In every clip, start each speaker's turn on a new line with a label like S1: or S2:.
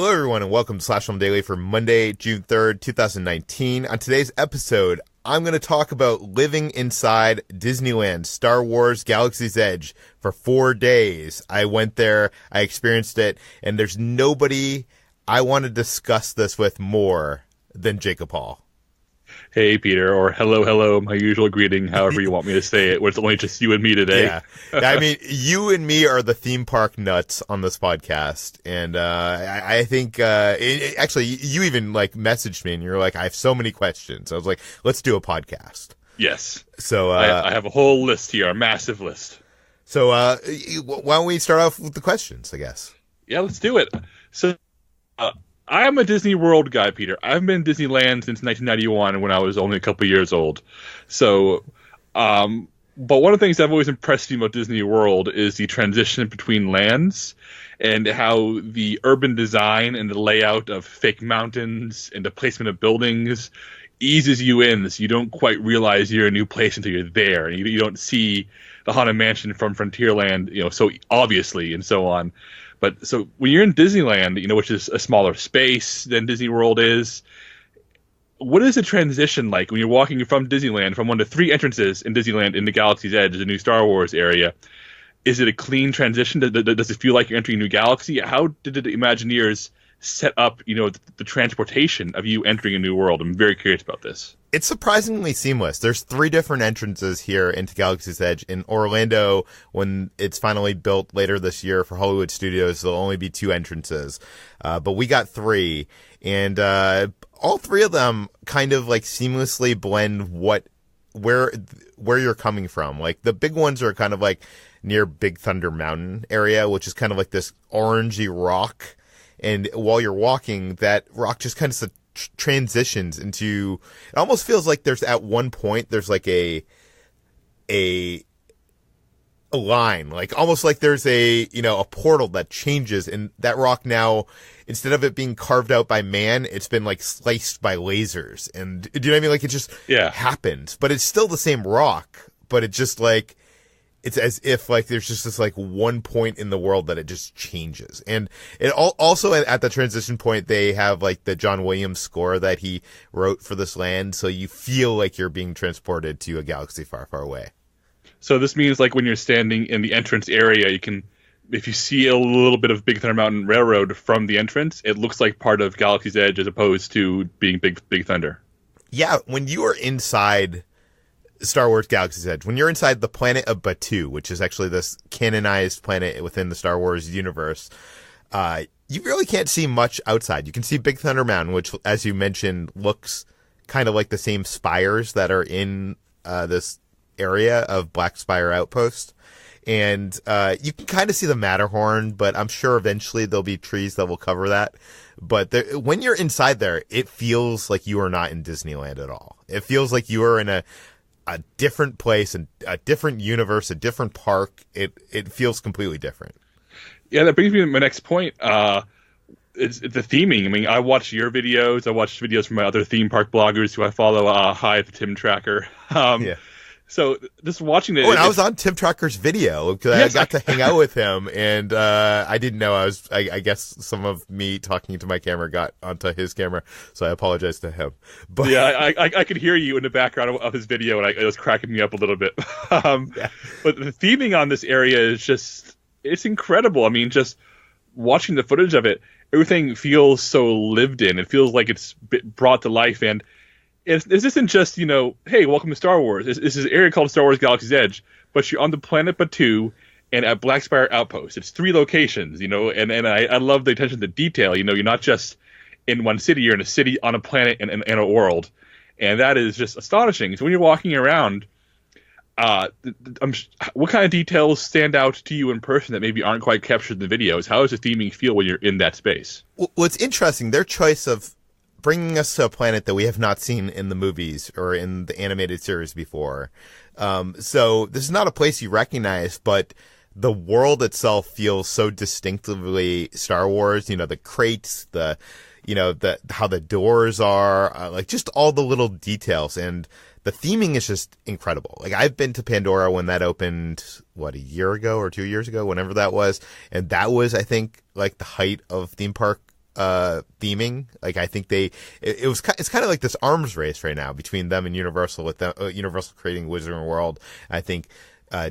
S1: Hello, everyone, and welcome to Slash Film Daily for Monday, June 3rd, 2019. On today's episode, I'm going to talk about living inside Disneyland, Star Wars Galaxy's Edge for 4 days. I went there, I experienced it, and there's nobody I want to discuss this with more than Jacob Hall.
S2: Hey, Peter, or hello, my usual greeting, however you want me to say it, when it's only just you and me today.
S1: Yeah. I mean, you and me are the theme park nuts on this podcast, and I think, actually, you even, messaged me, and you're like, I have so many questions. I was like, let's do a podcast.
S2: Yes.
S1: So
S2: I have a whole list here, a massive list.
S1: So why don't we start off with the questions, I guess?
S2: Yeah, let's do it. So, I'm a Disney World guy, Peter. I've been in Disneyland since 1991 when I was only a couple years old. So, but one of the things that have always impressed me about Disney World is the transition between lands and how the urban design and the layout of fake mountains and the placement of buildings eases you in, so you don't quite realize you're in a new place until you're there, and you don't see the Haunted Mansion from Frontierland, so obviously, and so on. But so when you're in Disneyland, which is a smaller space than Disney World is, what is the transition like when you're walking from Disneyland, from one of the three entrances in Disneyland into Galaxy's Edge, the new Star Wars area? Is it a clean transition? Does it feel like you're entering a new galaxy? How did the Imagineers set up, the transportation of you entering a new world? I'm very curious about this.
S1: It's surprisingly seamless. There's 3 different entrances here into Galaxy's Edge. In Orlando, when it's finally built later this year for Hollywood Studios, there'll only be 2 entrances. But we got 3. And all 3 of them kind of seamlessly blend where you're coming from. Like the big ones are kind of near Big Thunder Mountain area, which is kind of this orangey rock. And while you're walking, that rock just kind of transitions into, it almost feels like there's at one point there's a line, almost like there's a portal that changes, and that rock now, instead of it being carved out by man, it's been sliced by lasers. And do you know what I mean? It just happens, but it's still the same rock, but it just it's as if there's just this one point in the world that it just changes. And it also at the transition point, they have the John Williams score that he wrote for this land. So you feel like you're being transported to a galaxy far, far away.
S2: So this means when you're standing in the entrance area, you can, if you see a little bit of Big Thunder Mountain Railroad from the entrance, it looks like part of Galaxy's Edge as opposed to being Big Thunder. Yeah.
S1: When you are inside Star Wars Galaxy's Edge, when you're inside the planet of Batuu, which is actually this canonized planet within the Star Wars universe, you really can't see much outside. You can see Big Thunder Mountain, which, as you mentioned, looks kind of like the same spires that are in this area of Black Spire Outpost. And you can kind of see the Matterhorn, but I'm sure eventually there'll be trees that will cover that. But when you're inside there, it feels like you are not in Disneyland at all. It feels like you are in a different place, and a different universe, a different park. It feels completely different.
S2: Yeah, that brings me to my next point. It's the theming. I mean, I watch your videos. I watch videos from my other theme park bloggers who I follow. Hi, the Tim Tracker. Yeah. So just watching it.
S1: Oh, and I was on Tim Tracker's video because I got to hang out with him, and I didn't know I guess some of me talking to my camera got onto his camera, so I apologize to him. But
S2: yeah, I could hear you in the background of his video, and it was cracking me up a little bit. Yeah. But the theming on this area is it's incredible. I mean, just watching the footage of it, everything feels so lived in. It feels like it's brought to life, and this isn't just, hey, welcome to Star Wars. This is an area called Star Wars Galaxy's Edge, but you're on the planet Batuu and at Black Spire Outpost. It's 3 locations, and I love the attention to detail. You're not just in one city, you're in a city, on a planet, and a world. And that is just astonishing. So when you're walking around, what kind of details stand out to you in person that maybe aren't quite captured in the videos? How does the theming feel when you're in that space?
S1: Well, it's interesting. Their choice of bringing us to a planet that we have not seen in the movies or in the animated series before. So this is not a place you recognize, but the world itself feels so distinctively Star Wars. The crates, how the doors are, just all the little details. And the theming is just incredible. I've been to Pandora when that opened, a year ago or 2 years ago, whenever that was. And that was, I think, the height of theme park theming. Like, I think it's kind of like this arms race right now between them and Universal, with them, Universal creating Wizarding World. I think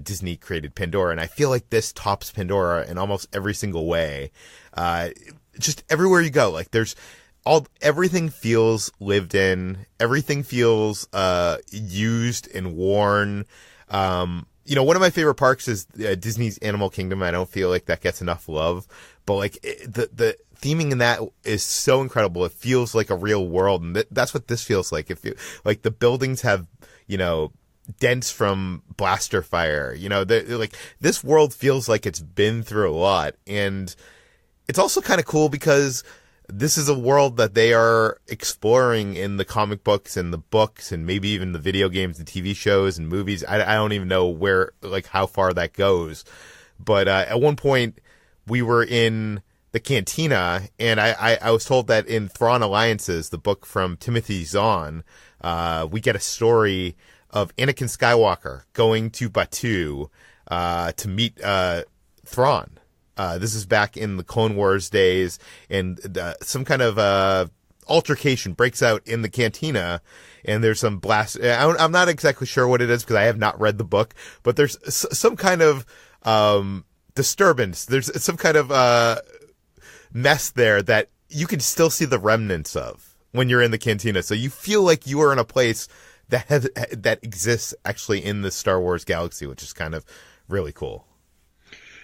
S1: Disney created Pandora, and I feel like this tops Pandora in almost every single way. Just everywhere you go, like everything feels lived in. Everything feels used and worn. One of my favorite parks is Disney's Animal Kingdom. I don't feel like that gets enough love, but like the theming in that is so incredible. It feels like a real world, and that's what this feels like. Like the buildings have, dents from blaster fire. Like this world feels like it's been through a lot, and it's also kind of cool because this is a world that they are exploring in the comic books and the books and maybe even the video games and TV shows and movies. I don't even know how far that goes. But at one point we were in the cantina, and I was told that in Thrawn Alliances, the book from Timothy Zahn, we get a story of Anakin Skywalker going to Batuu to meet Thrawn. This is back in the Clone Wars days, and some kind of altercation breaks out in the cantina, and there's some blast. I'm not exactly sure what it is because I have not read the book, but there's some kind of disturbance. There's some kind of mess there that you can still see the remnants of when you're in the cantina. So you feel like you are in a place that exists actually in the Star Wars galaxy, which is kind of really cool.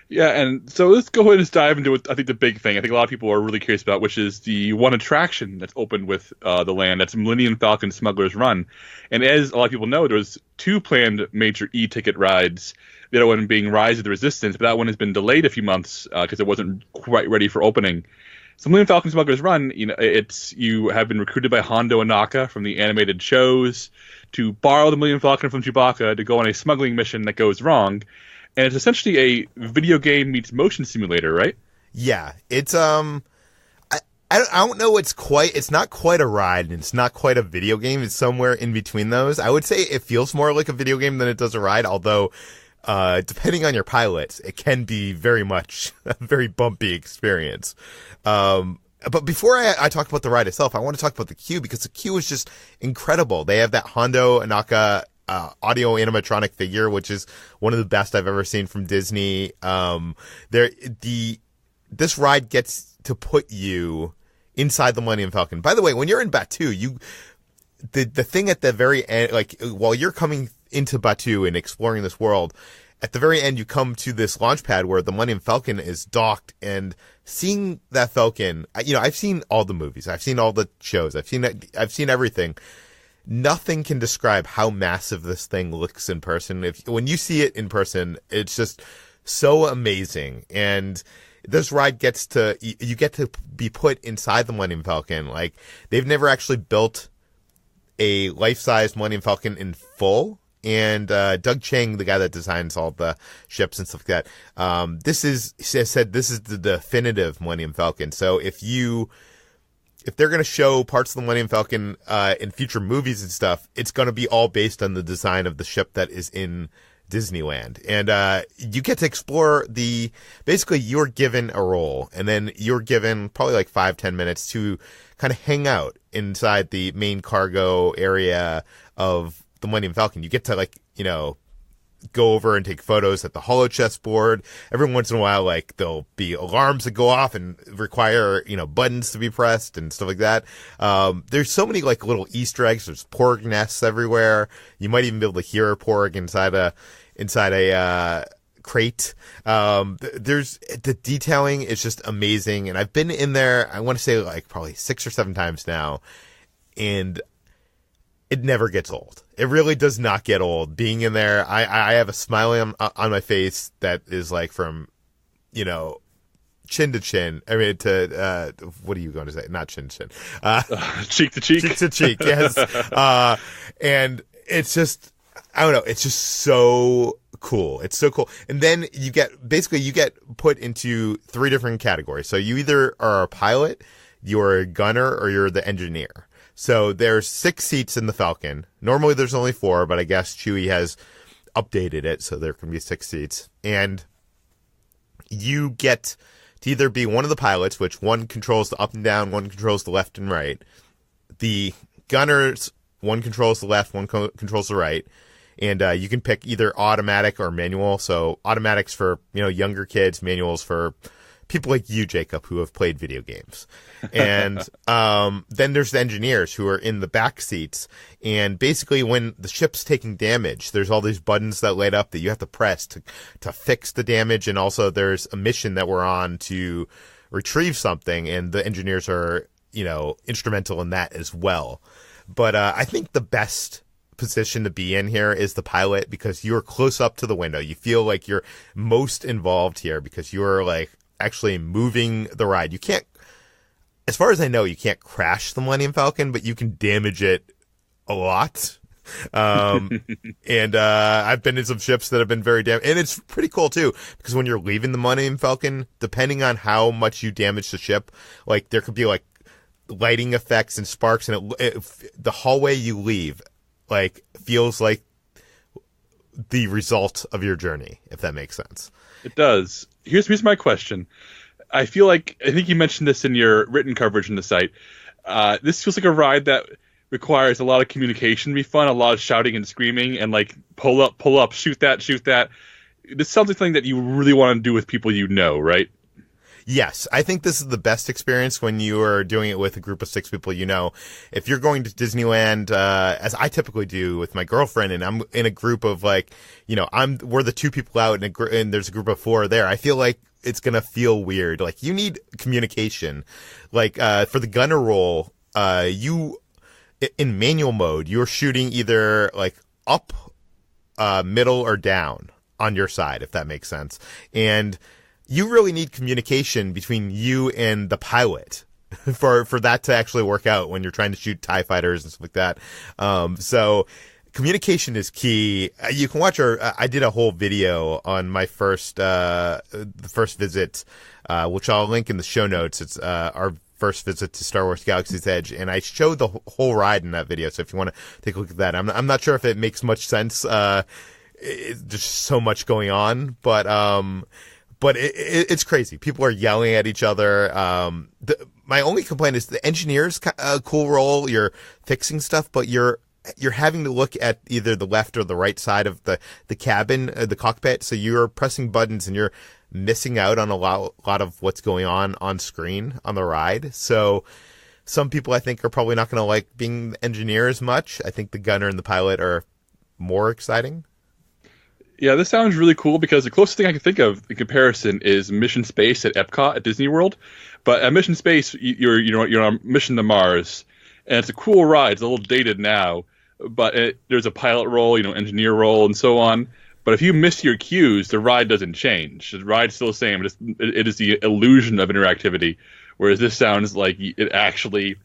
S2: Yeah, and so let's go ahead and dive into what I think the big thing I think a lot of people are really curious about, which is the one attraction that's opened with the land. That's Millennium Falcon Smugglers Run. And as a lot of people know, there was 2 planned major e-ticket rides. The other one being Rise of the Resistance, but that one has been delayed a few months because it wasn't quite ready for opening. So Millennium Falcon Smugglers Run, you have been recruited by Hondo Ohnaka from the animated shows to borrow the Millennium Falcon from Chewbacca to go on a smuggling mission that goes wrong. And it's essentially a video game meets motion simulator, right?
S1: Yeah, it's I don't know. It's not quite a ride, and it's not quite a video game. It's somewhere in between those. I would say it feels more like a video game than it does a ride. Although, depending on your pilots, it can be very much a very bumpy experience. But before I talk about the ride itself, I want to talk about the queue, because the queue is just incredible. They have that Hondo Ohnaka audio animatronic figure, which is one of the best I've ever seen from Disney. This ride gets to put you inside the Millennium Falcon. By the way, when you're in Batuu, the thing at the very end, like while you're coming into Batuu and exploring this world, at the very end you come to this launch pad where the Millennium Falcon is docked, and seeing that Falcon, I've seen all the movies, I've seen all the shows, I've seen everything. Nothing can describe how massive this thing looks in person. When you see it in person, it's just so amazing. And this ride you get to be put inside the Millennium Falcon. Like, they've never actually built a life-size Millennium Falcon in full. And Doug Chang, the guy that designs all the ships and stuff like that, this is the definitive Millennium Falcon. So if they're going to show parts of the Millennium Falcon in future movies and stuff, it's going to be all based on the design of the ship that is in Disneyland. And you get to explore basically you're given a role, and then you're given probably like 5-10 minutes to kind of hang out inside the main cargo area of the Millennium Falcon. You get to go over and take photos at the holochess board. Every once in a while, there'll be alarms that go off and require, buttons to be pressed and stuff like that. There's so many little Easter eggs. There's porg nests everywhere. You might even be able to hear a porg inside a crate. There's the detailing is just amazing. And I've been in there, I want to say probably 6 or 7 times now, and it never gets old. It really does not get old. Being in there, I have a smile on my face that is from, chin to chin. I mean, what are you going to say? Not chin to chin.
S2: Cheek to cheek.
S1: Cheek to cheek, yes. And it's just, I don't know, it's just so cool. It's so cool. And then you get put into 3 different categories. So you either are a pilot, you're a gunner, or you're the engineer. So there's 6 seats in the Falcon. Normally there's only 4, but I guess Chewie has updated it, so there can be 6 seats. And you get to either be one of the pilots, which one controls the up and down, one controls the left and right. The gunners, one controls the left, one controls the right. And you can pick either automatic or manual. So automatics for, younger kids, manuals for people like you, Jacob, who have played video games. And then there's the engineers who are in the back seats. And basically when the ship's taking damage, there's all these buttons that light up that you have to press to fix the damage. And also there's a mission that we're on to retrieve something. And the engineers are, instrumental in that as well. But I think the best position to be in here is the pilot, because you're close up to the window. You feel like you're most involved here because you're like actually moving the ride. You can't, as far as I know, you can't crash the Millennium Falcon, but you can damage it a lot. And I've been in some ships that have been very damaged, and it's pretty cool too, because when you're leaving the Millennium Falcon, depending on how much you damage the ship, like there could be like lighting effects and sparks, and the hallway you leave like feels like the result of your journey, if that makes sense.
S2: It does. Here's my question. I think you mentioned this in your written coverage in the site. This feels like a ride that requires a lot of communication to be fun, a lot of shouting and screaming, and like pull up, shoot that. This sounds like something that you really want to do with people right?
S1: Yes, I think this is the best experience when you are doing it with a group of 6 people. If you're going to Disneyland, as I typically do with my girlfriend, and I'm in a group of we're the 2 people out, and there's a group of 4 there. I feel like it's gonna feel weird. Like you need communication. Like for the gunner roll, you in manual mode, you're shooting either like up, middle, or down on your side, if that makes sense, and you really need communication between you and the pilot for that to actually work out when you're trying to shoot TIE fighters and stuff like that. So communication is key. You can watch I did a whole video on my the first visit, which I'll link in the show notes. It's our first visit to Star Wars Galaxy's Edge, and I showed the whole ride in that video. So if you want to take a look at that, I'm not sure if it makes much sense. There's so much going on, but it's crazy. People are yelling at each other. My only complaint is the engineer's a cool role. You're fixing stuff, but you're having to look at either the left or the right side of the cabin, the cockpit. So you're pressing buttons and you're missing out on a lot of what's going on screen on the ride. So some people I think are probably not going to like being the engineer as much. I think the gunner and the pilot are more exciting.
S2: Yeah, this sounds really cool because the closest thing I can think of in comparison is Mission Space at Epcot at Disney World. But at Mission Space, you're on a mission to Mars, and it's a cool ride. It's a little dated now, but there's a pilot role, engineer role, and so on. But if you miss your cues, the ride doesn't change. The ride's still the same. It is the illusion of interactivity, whereas this sounds like it actually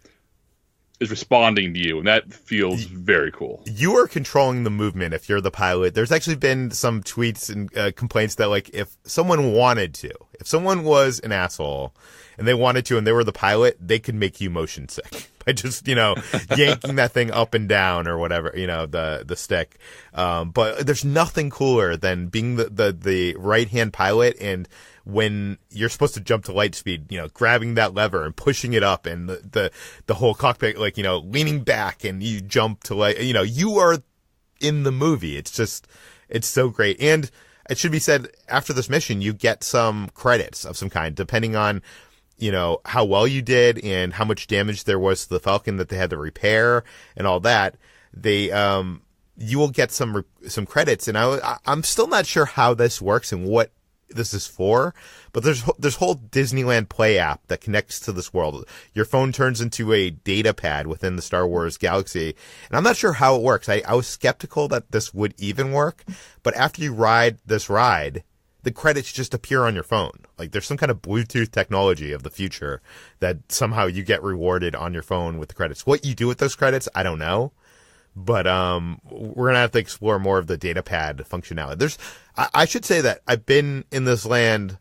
S2: is responding to you, and that feels very cool. You are controlling the movement if you're the pilot. There's actually been some tweets and complaints that, like, if someone wanted to, if someone was an asshole and they wanted to and they were the pilot, they could make you motion sick by just, yanking that thing up and down or whatever, the stick. But there's nothing cooler than being the right-hand pilot, and when you're supposed to jump to light speed, grabbing that lever and pushing it up, and the whole cockpit, leaning back, and you jump to you are in the movie. It's so great. And it should be said, after this mission, you get some credits of some kind, depending on, how well you did and how much damage there was to the Falcon that they had to repair and all that. You will get some credits. And I'm still not sure how this works and what this is for, but there's whole Disneyland Play app that connects to this world. Your phone turns into a data pad within the Star Wars galaxy, and I'm not sure how it works. I was skeptical that this would even work, but after you ride this ride, the credits just appear on your phone. Like there's some kind of Bluetooth technology of the future that somehow you get rewarded on your phone with the credits. What you do with those credits, I don't know. But we're going to have to explore more of the data pad functionality. I should say that I've been in this land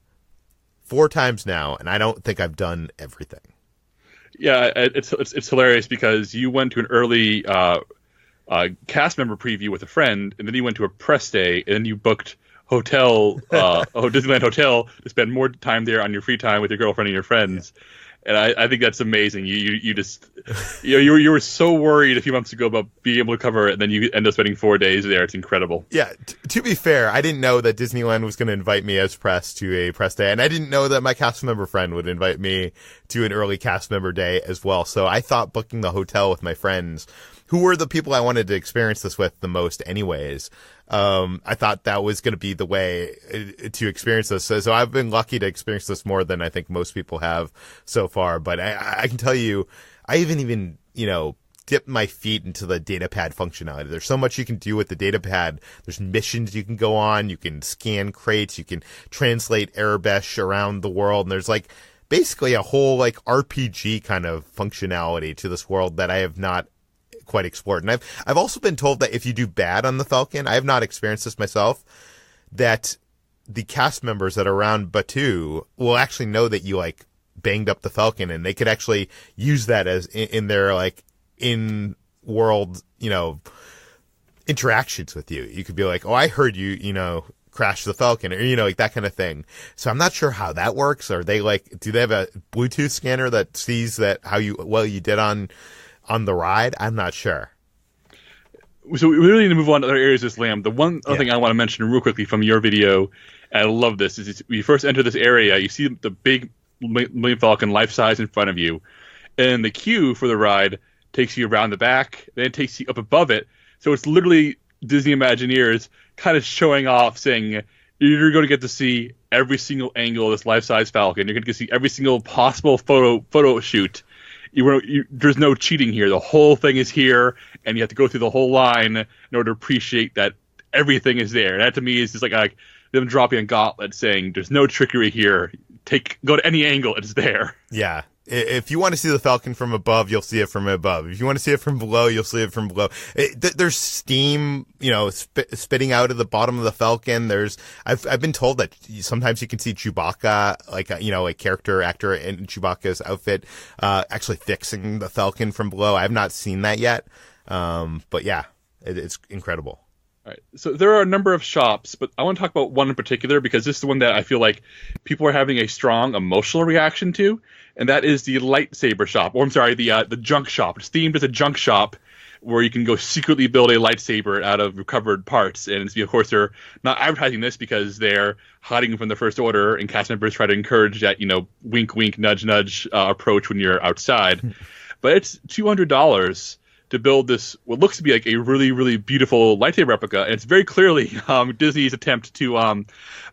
S2: 4 times now, and I don't think I've done everything. Yeah, it's hilarious because you went to an early cast member preview with a friend, and then you went to a press day, and then you booked Disneyland hotel to spend more time there on your free time with your girlfriend and your friends. Yeah. And I think that's amazing. You just you were so worried a few months ago about being able to cover it, and then you end up spending 4 days there. It's incredible.
S1: Yeah. To be fair, I didn't know that Disneyland was going to invite me as press to a press day, and I didn't know that my cast member friend would invite me to an early cast member day as well. So I thought booking the hotel with my friends, who were the people I wanted to experience this with the most anyways, I thought that was going to be the way to experience this. So I've been lucky to experience this more than I think most people have so far. But I can tell you, I even, dipped my feet into the data pad functionality. There's so much you can do with the data pad. There's missions you can go on. You can scan crates. You can translate Arabesh around the world. And there's basically a whole RPG kind of functionality to this world that I have not quite explored. And I've also been told that if you do bad on the Falcon, I have not experienced this myself, that the cast members that are around Batuu will actually know that you banged up the Falcon, and they could actually use that as in their in world, interactions with you. You could be like, oh, I heard you, crash the Falcon, or, that kind of thing. So I'm not sure how that works. Are they do they have a Bluetooth scanner that sees that how you did on the ride? I'm not sure.
S2: So we really need to move on to other areas of this land. The one other thing I want to mention real quickly from your video, and I love this, is when you first enter this area, you see the big Millennium Falcon life-size in front of you, and the queue for the ride takes you around the back, then it takes you up above it. So it's literally Disney Imagineers kind of showing off, saying, you're going to get to see every single angle of this life-size Falcon. You're going to get to see every single possible photo shoot. There's no cheating here. The whole thing is here, and you have to go through the whole line in order to appreciate that everything is there. That to me is just like them dropping a gauntlet, saying there's no trickery here. Go to any angle, it's there.
S1: Yeah. If you want to see the Falcon from above, you'll see it from above. If you want to see it from below, you'll see it from below. There's steam, spitting out of the bottom of the Falcon. I've been told that sometimes you can see Chewbacca, a character actor in Chewbacca's outfit, actually fixing the Falcon from below. I have not seen that yet. But yeah, it's incredible.
S2: All right. So there are a number of shops, but I want to talk about one in particular because this is the one that I feel like people are having a strong emotional reaction to, and that is the lightsaber shop. Or I'm sorry, the junk shop. It's themed as a junk shop where you can go secretly build a lightsaber out of recovered parts. And of course, they're not advertising this because they're hiding from the First Order, and cast members try to encourage that, wink, wink, nudge, nudge approach when you're outside. But it's $200 to build this, what looks to be a really, really beautiful lightsaber replica. And it's very clearly Disney's attempt to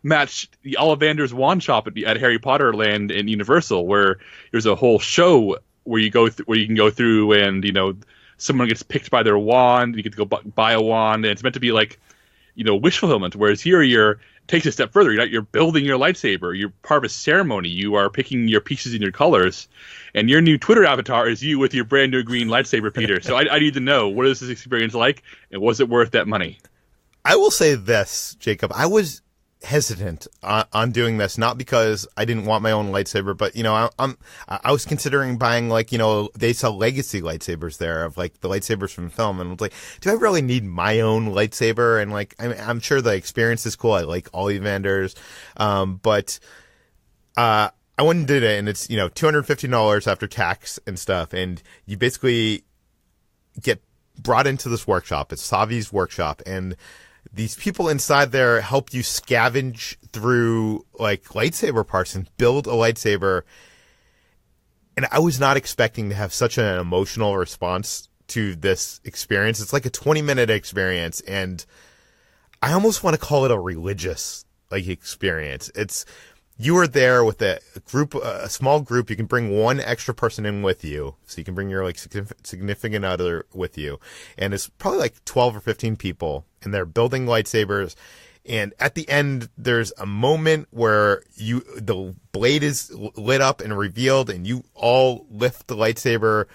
S2: match the Ollivander's wand shop at Harry Potter Land in Universal, where there's a whole show where you can go through and, someone gets picked by their wand, you get to go buy a wand, and it's meant to be wish fulfillment. Whereas here takes a step further. You're building your lightsaber. You're part of a ceremony. You are picking your pieces and your colors. And your new Twitter avatar is you with your brand new green lightsaber, Peter. So I need to know, what is this experience like, and was it worth that money?
S1: I will say this, Jacob. I was hesitant on doing this, not because I didn't want my own lightsaber, but I was considering buying they sell legacy lightsabers there of the lightsabers from film, and I was like, do I really need my own lightsaber? And I'm sure the experience is cool. I like Ollivanders, but I went and did it, and it's $250 after tax and stuff, and you basically get brought into this workshop. It's Savi's workshop, and these people inside there help you scavenge through lightsaber parts and build a lightsaber. And I was not expecting to have such an emotional response to this experience. It's like a 20-minute experience, and I almost want to call it a religious experience. You are there with a small group. You can bring one extra person in with you. So you can bring your significant other with you. And it's probably 12 or 15 people, and they're building lightsabers. And at the end, there's a moment where the blade is lit up and revealed, and you all lift the lightsaber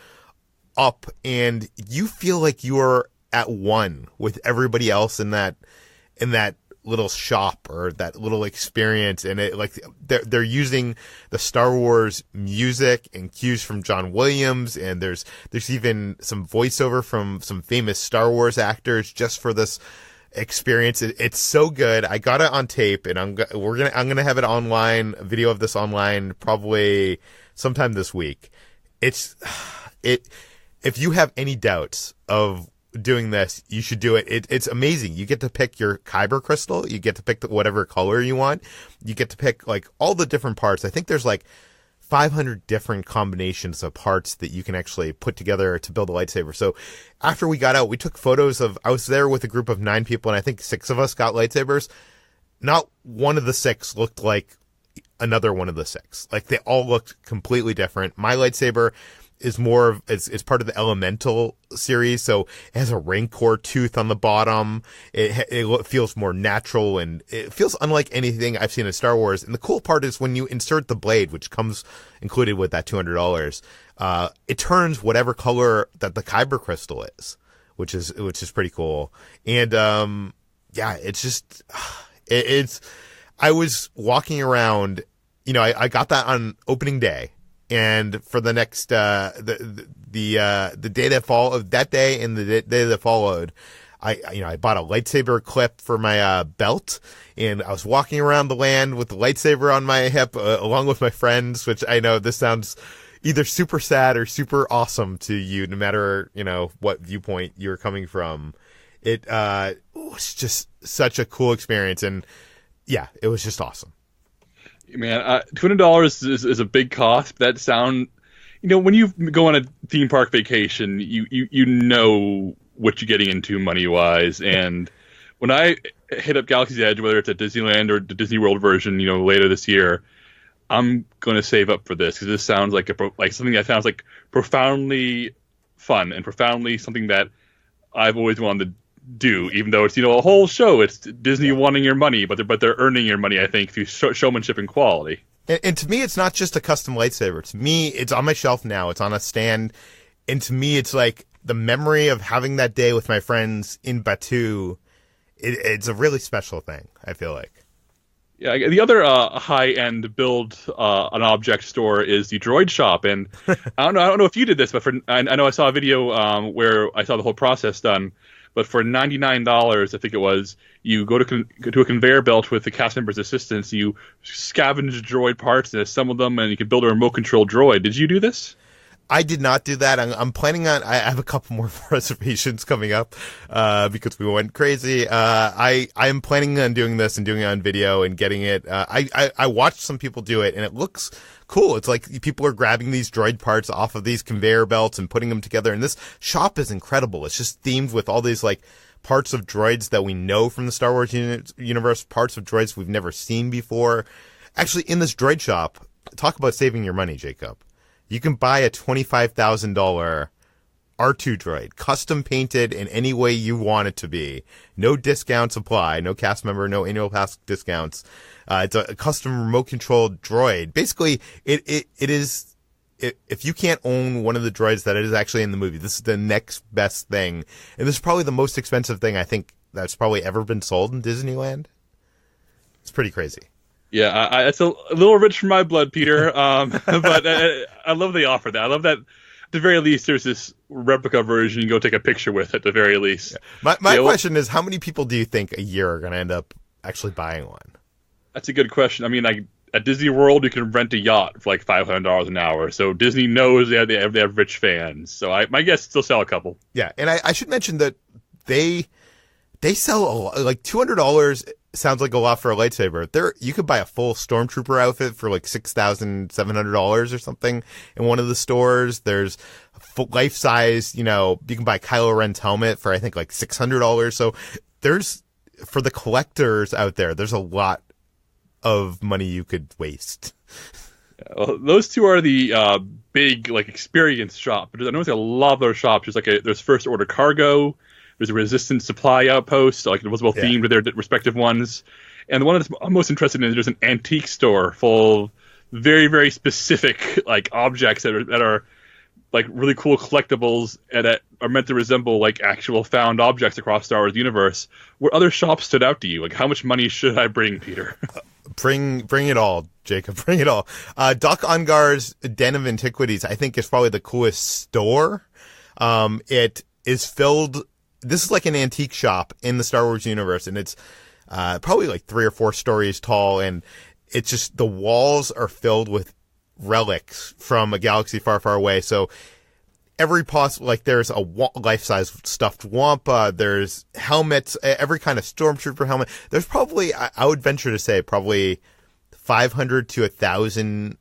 S1: up, and you feel like you're at one with everybody else in that little shop or that little experience. And they're using the Star Wars music and cues from John Williams, and there's even some voiceover from some famous Star Wars actors just for this experience. It's so good. I got it on tape, and I'm gonna have it online, a video of this online, probably sometime this week. If you have any doubts of doing this, you should do it. It's amazing. You get to pick your kyber crystal. You get to pick whatever color you want. You get to pick like all the different parts. I think there's like 500 different combinations of parts that you can actually put together to build a lightsaber. So after we got out, we took photos I was there with a group of 9 people, and I think 6 of us got lightsabers. Not one of the 6 looked like another one of the 6. Like, they all looked completely different. My lightsaber is it's part of the Elemental series, so it has a Rancor tooth on the bottom. It feels more natural, and it feels unlike anything I've seen in Star Wars. And the cool part is when you insert the blade, which comes included with that $200, it turns whatever color that the kyber crystal is, which is pretty cool. And yeah, it's just I was walking around, I got that on opening day. And for the next, the day that followed, that day and the day that followed, I bought a lightsaber clip for my, belt, and I was walking around the land with the lightsaber on my hip, along with my friends, which I know this sounds either super sad or super awesome to you, no matter, what viewpoint you're coming from. It, was just such a cool experience, and yeah, it was just awesome.
S2: Man, $200 is a big cost. That sound, when you go on a theme park vacation, you know what you're getting into money wise. And when I hit up Galaxy's Edge, whether it's at Disneyland or the Disney World version, later this year, I'm going to save up for this, because this sounds like something that sounds like profoundly fun and profoundly something that I've always wanted to do, even though it's a whole show. It's Disney wanting your money, but they're earning your money, I think, through showmanship and quality.
S1: And to me, it's not just a custom lightsaber. To me, it's on my shelf now. It's on a stand, and to me, it's like the memory of having that day with my friends in Batuu. It's a really special thing, I feel like.
S2: Yeah, the other high-end build an object store is the Droid Shop, and I don't know if you did this, but I know I saw a video where I saw the whole process done. But for $99, I think it was, you go to a conveyor belt with the cast members' assistants. You scavenge droid parts and assemble them, and you can build a remote control droid. Did you do this?
S1: I did not do that. I'm planning on. I have a couple more reservations coming up because we went crazy. I am planning on doing this and doing it on video and getting it. I watched some people do it, and it looks cool. It's like people are grabbing these droid parts off of these conveyor belts and putting them together. And this shop is incredible. It's just themed with all these like parts of droids that we know from the Star Wars universe, parts of droids we've never seen before. Actually, in this droid shop, talk about saving your money, Jacob. You can buy a $25,000 R2 droid, custom painted in any way you want it to be. No discounts apply. No cast member, no annual pass discounts. It's a custom remote controlled droid. Basically, it is, if you can't own one of the droids that is actually in the movie, this is the next best thing. And this is probably the most expensive thing I think that's probably ever been sold in Disneyland. It's pretty crazy.
S2: Yeah, it's a little rich for my blood, Peter. But I love they offer that. I love that. At the very least, there's this replica version you can go take a picture with. At the very least,
S1: yeah. My question is, how many people do you think a year are going to end up actually buying one?
S2: That's a good question. I mean, like at Disney World, you can rent a yacht for like $500 an hour. So Disney knows they have rich fans. So my guess is they'll sell a couple.
S1: Yeah, and I should mention that they sell a lot, like $200. Sounds like a lot for a lightsaber. You could buy a full Stormtrooper outfit for like $6,700 or something in one of the stores. There's life size, you can buy Kylo Ren's helmet for I think like $600. So for the collectors out there, there's a lot of money you could waste.
S2: Yeah, well, those two are the big like experience shop. But I know there's a lot of those shops. There's First Order Cargo. There's a Resistance supply outpost, like it was well themed with their respective ones. And the one that's I'm most interested in is there's an antique store full of very, very specific like objects that are like really cool collectibles and that are meant to resemble like actual found objects across Star Wars universe. What other shops stood out to you? Like how much money should I bring, Peter?
S1: Bring it all, Jacob. Bring it all. Doc Ongar's Den of Antiquities, I think, is probably the coolest store. It is filled this is like an antique shop in the Star Wars universe, and it's probably like 3 or 4 stories tall, and it's just the walls are filled with relics from a galaxy far, far away. So every possible, like there's a life-size stuffed Wampa, there's helmets, every kind of stormtrooper helmet. There's probably, I would venture to say, probably 500 to 1,000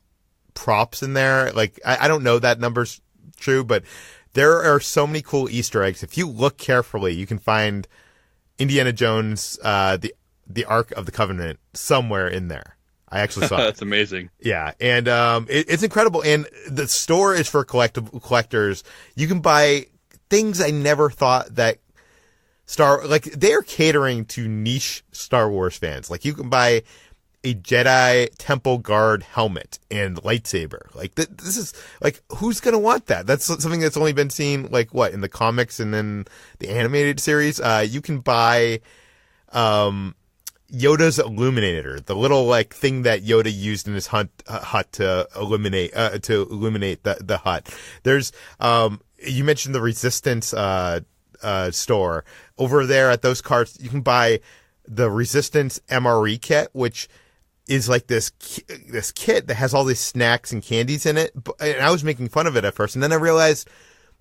S1: props in there. Like, I don't know that number's true, but there are so many cool Easter eggs. If you look carefully, you can find Indiana Jones, the Ark of the Covenant somewhere in there. I actually saw it.
S2: That's amazing.
S1: Yeah, and it's incredible. And the store is for collectors. You can buy things I never thought that they're catering to niche Star Wars fans. Like, you can buy a Jedi Temple Guard helmet and lightsaber. Like, this is, like, who's going to want that? That's something that's only been seen, like, what, in the comics and then the animated series? You can buy Yoda's illuminator, the little, like, thing that Yoda used in his hut to illuminate the hut. There's, you mentioned the Resistance store. Over there at those carts, you can buy the Resistance MRE kit, which is like this kit that has all these snacks and candies in it. And I was making fun of it at first, and then I realized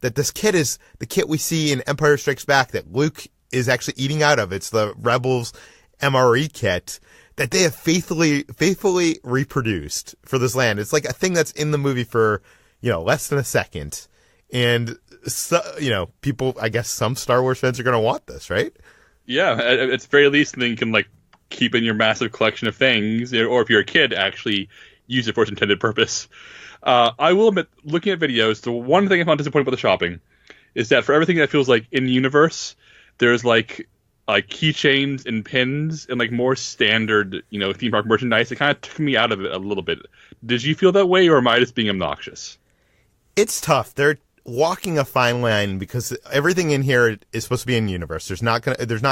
S1: that this kit is the kit we see in Empire Strikes Back that Luke is actually eating out of. It's the Rebels MRE kit that they have faithfully reproduced for this land. It's like a thing that's in the movie for, less than a second. And so, people, I guess some Star Wars fans are going to want this, right?
S2: Yeah, at its very least, then you can, like, keep in your massive collection of things, or if you're a kid, actually use it for its intended purpose. I will admit, looking at videos, the one thing I found disappointing about the shopping is that for everything that feels like in universe, there's like keychains and pins and like more standard, theme park merchandise. It kind of took me out of it a little bit. Did you feel that way, or am I just being obnoxious?
S1: It's tough. They're walking a fine line because everything in here is supposed to be in universe. There's not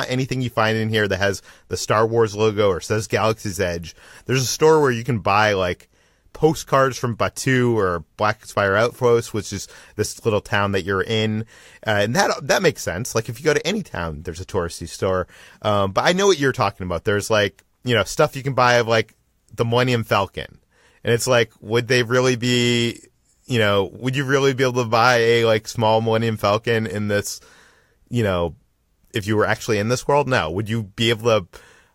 S1: anything you find in here that has the Star Wars logo or says Galaxy's Edge. There's a store where you can buy like postcards from Batuu or Black Spire Outpost, which is this little town that you're in, and that makes sense. Like, if you go to any town, there's a touristy store. But I know what you're talking about. There's like stuff you can buy of like the Millennium Falcon, and it's like, would they really be? Would you really be able to buy a like small Millennium Falcon in this, if you were actually in this world? No. Would you be able to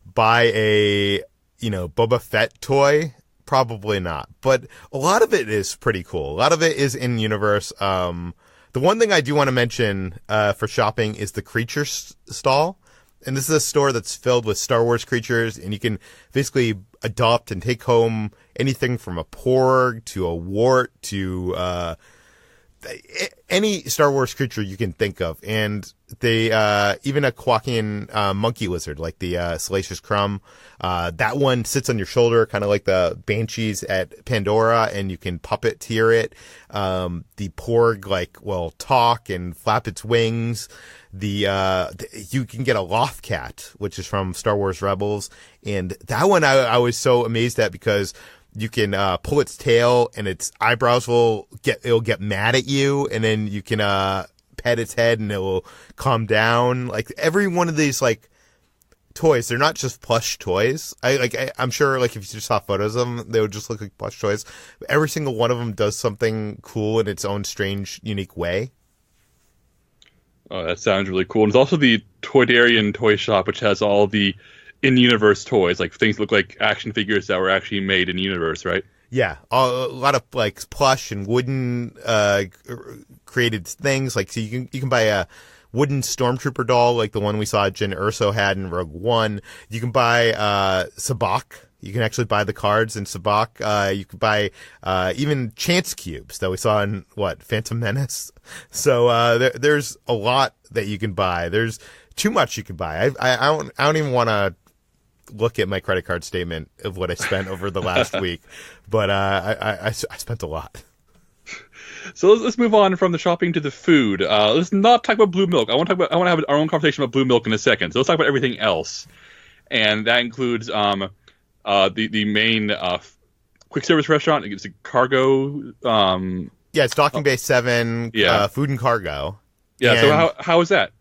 S1: buy a, Boba Fett toy? Probably not. But a lot of it is pretty cool. A lot of it is in universe. The one thing I do want to mention for shopping is the creature stall. And this is a store that's filled with Star Wars creatures, and you can basically adopt and take home anything from a porg to a wart to any Star Wars creature you can think of. And they even a quacking monkey lizard, like the Salacious Crumb. That one sits on your shoulder, kind of like the Banshees at Pandora, and you can puppeteer it. The porg will talk and flap its wings. You can get a Lothcat, which is from Star Wars Rebels, and that one I was so amazed at because you can pull its tail and its eyebrows will get mad at you, and then you can pet its head and it will calm down. Like, every one of these like toys, they're not just plush toys. I'm sure like if you just saw photos of them, they would just look like plush toys. But every single one of them does something cool in its own strange, unique way.
S2: Oh, that sounds really cool. And there's also the Toydarian toy shop, which has all the in-universe toys, like things that look like action figures that were actually made in universe, right?
S1: Yeah, a lot of like plush and wooden created things. Like, so you can buy a wooden stormtrooper doll, like the one we saw Jyn Erso had in Rogue One. You can buy Sabacc. You can actually buy the cards in Sabacc. You can buy even chance cubes that we saw in Phantom Menace. So there's a lot that you can buy. There's too much you can buy. I don't even want to look at my credit card statement of what I spent over the last week, but I spent a lot.
S2: So let's move on from the shopping to the food. Let's not talk about blue milk. I want to have our own conversation about blue milk in a second. So let's talk about everything else, and that includes the main quick service restaurant. It's a cargo.
S1: It's Docking Bay 7.
S2: Yeah.
S1: Food and cargo.
S2: Yeah.
S1: And
S2: so how is that?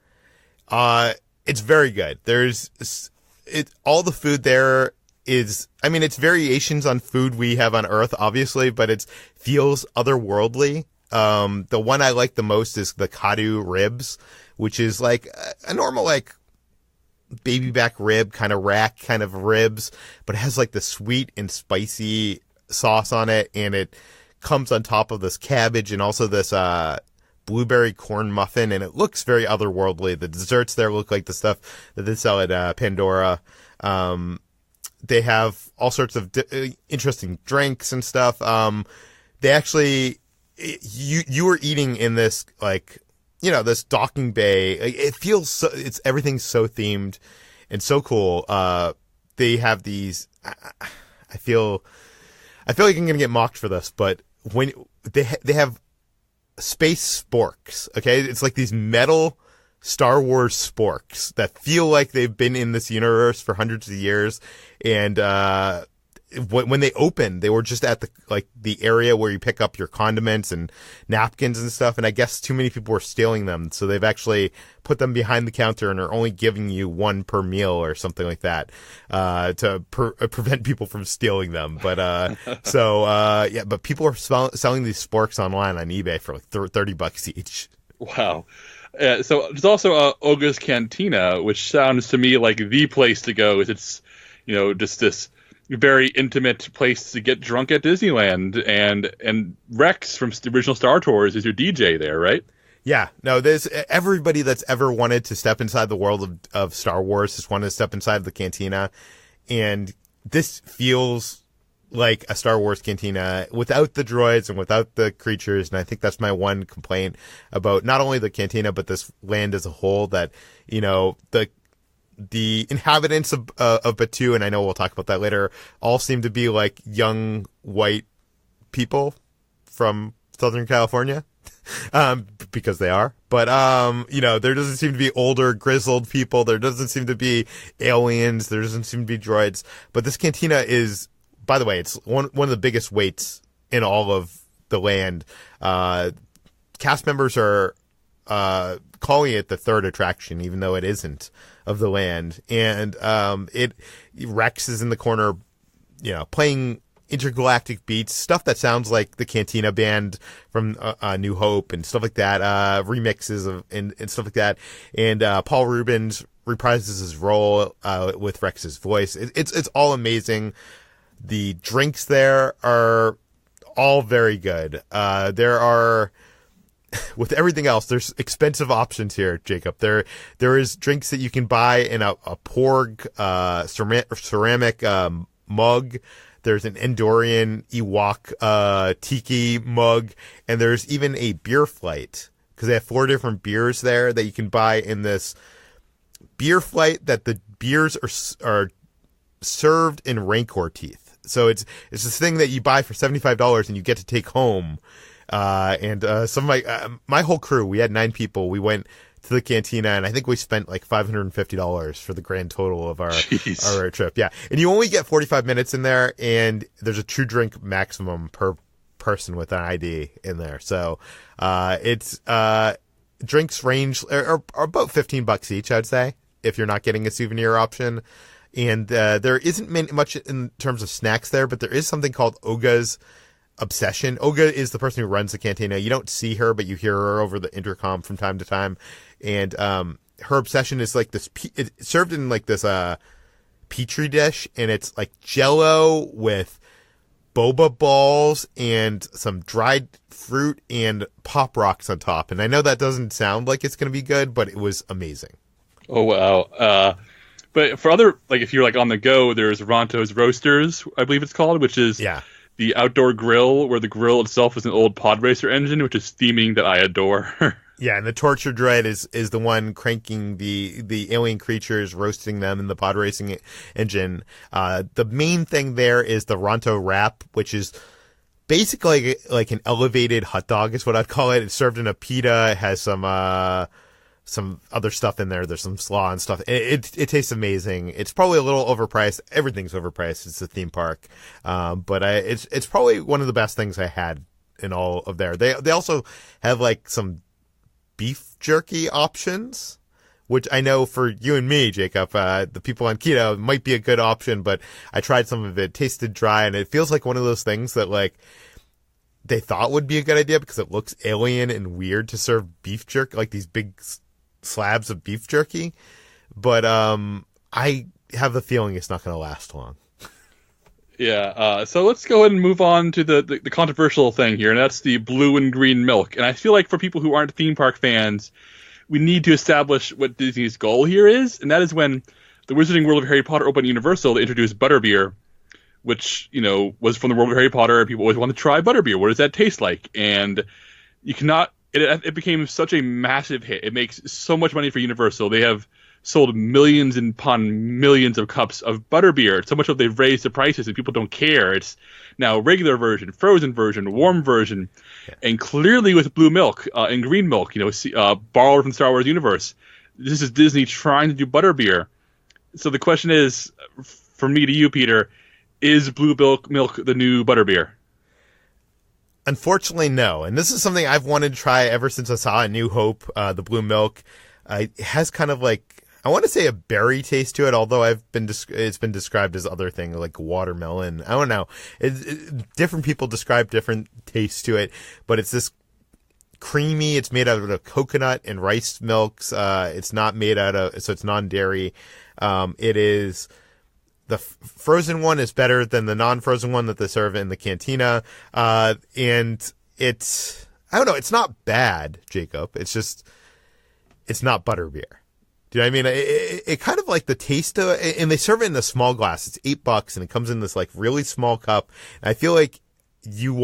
S1: It's very good. All the food there is, I mean, it's variations on food we have on Earth, obviously, but it feels otherworldly. The one I like the most is the Kadu ribs, which is like a normal, like, baby back rib, kind of rack kind of ribs, but it has like the sweet and spicy sauce on it, and it comes on top of this cabbage and also this, blueberry corn muffin, and it looks very otherworldly. The desserts there look like the stuff that they sell at Pandora. They have all sorts of interesting drinks and stuff. They actually, you were eating in this, like, you know, this docking bay. It feels so, everything's so themed and so cool. They have these, I feel like I'm going to get mocked for this, but when they have space sporks, okay? It's like these metal Star Wars sporks that feel like they've been in this universe for hundreds of years. And when they opened, they were just at the area where you pick up your condiments and napkins and stuff. And I guess too many people were stealing them, so they've actually put them behind the counter and are only giving you one per meal or something like that to prevent people from stealing them. But yeah, but people are selling these sporks online on eBay for like $30 each.
S2: Wow. So there's also Oga's Cantina, which sounds to me like the place to go. It's, you know, just this very intimate place to get drunk at Disneyland, and Rex from the original Star Tours is your DJ there, right?
S1: Yeah, no, there's everybody that's ever wanted to step inside the world of Star Wars has wanted to step inside the cantina, and this feels like a Star Wars cantina without the droids and without the creatures. And I think that's my one complaint about not only the cantina, but this land as a whole, that, you know, the inhabitants of Batuu, and I know we'll talk about that later, all seem to be like young white people from Southern California, because they are. But, you know, there doesn't seem to be older, grizzled people. There doesn't seem to be aliens. There doesn't seem to be droids. But this cantina is, by the way, it's one of the biggest waits in all of the land. Cast members are calling it the third attraction, even though it isn't, of the land. And Rex is in the corner, you know, playing intergalactic beats, stuff that sounds like the Cantina band from New Hope and stuff like that, remixes of and stuff like that. And Paul Rubens reprises his role with Rex's voice. It's all amazing. The drinks there are all very good. There are, with everything else, there's expensive options here, Jacob. There is drinks that you can buy in a Porg ceramic mug. There's an Endorian Ewok tiki mug, and there's even a beer flight, because they have 4 different beers there that you can buy in this beer flight. That the beers are served in Rancor teeth. So it's this thing that you buy for $75 and you get to take home. And some of my whole crew, we had 9 people. We went to the cantina, and I think we spent like $550 for the grand total of our trip. Yeah. And you only get 45 minutes in there, and there's a 2 drink maximum per person with an ID in there. So, it's, drinks range are about $15 each, I'd say, if you're not getting a souvenir option. And, there isn't much in terms of snacks there, but there is something called Oga's Obsession. Oga is the person who runs the cantina. You don't see her, but you hear her over the intercom from time to time. And her obsession is like this. It's served in like this petri dish, and it's like Jello with boba balls and some dried fruit and Pop Rocks on top. And I know that doesn't sound like it's going to be good, but it was amazing.
S2: Oh wow! But for other, like, if you're like on the go, there's Ronto's Roasters, I believe it's called, which is the outdoor grill where the grill itself is an old pod racer engine, which is theming that I adore.
S1: Yeah, and the torture droid is the one cranking the alien creatures, roasting them in the pod racing engine. The main thing there is the Ronto wrap, which is basically like an elevated hot dog is what I'd call it. It's served in a pita. It has some other stuff in there. There's some slaw and stuff. It tastes amazing. It's probably a little overpriced. Everything's overpriced. It's a theme park. But it's probably one of the best things I had in all of there. They also have like some beef jerky options, which I know for you and me, Jacob, the people on keto, might be a good option, but I tried some of it, tasted dry, and it feels like one of those things that, like, they thought would be a good idea because it looks alien and weird to serve beef jerky, like these big slabs of beef jerky. But I have the feeling it's not going to last long.
S2: Yeah, so let's go ahead and move on to the controversial thing here, and that's the blue and green milk. And I feel like for people who aren't theme park fans, we need to establish what Disney's goal here is, and that is when the Wizarding World of Harry Potter opened Universal, they introduced butterbeer, which, you know, was from the world of Harry Potter. People always want to try butterbeer. What does that taste like? And you cannot... It became such a massive hit. It makes so much money for Universal. They have sold millions upon millions of cups of butterbeer. So much so they've raised the prices and people don't care. It's now regular version, frozen version, warm version, and clearly with blue milk and green milk, you know, borrowed from Star Wars universe. This is Disney trying to do butterbeer. So the question is, from me to you, Peter, is blue milk the new butterbeer?
S1: Unfortunately, no. And this is something I've wanted to try ever since I saw A New Hope, the blue milk. It has kind of like, I want to say a berry taste to it, although it's been described as other things like watermelon. I don't know. Different people describe different tastes to it, but it's this creamy. It's made out of coconut and rice milks. It's not made out of, so it's non-dairy. It is, the frozen one is better than the non-frozen one that they serve in the cantina. And it's, I don't know, it's not bad, Jacob. It's just, it's not butterbeer. Do you know what I mean? It kind of like the taste of it, and they serve it in a small glass. It's $8 and it comes in this like really small cup. And I feel like you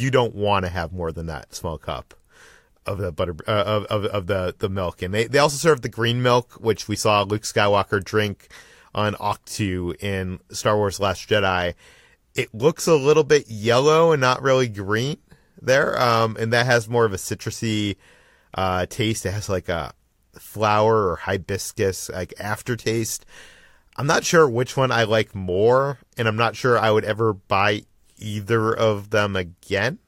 S1: don't want to have more than that small cup of the butter, of the milk. And they also serve the green milk, which we saw Luke Skywalker drink on Octu in Star Wars Last Jedi. It looks a little bit yellow and not really green there. And that has more of a citrusy, taste. It has like a flower or hibiscus like aftertaste. I'm not sure which one I like more, and I'm not sure I would ever buy either of them again.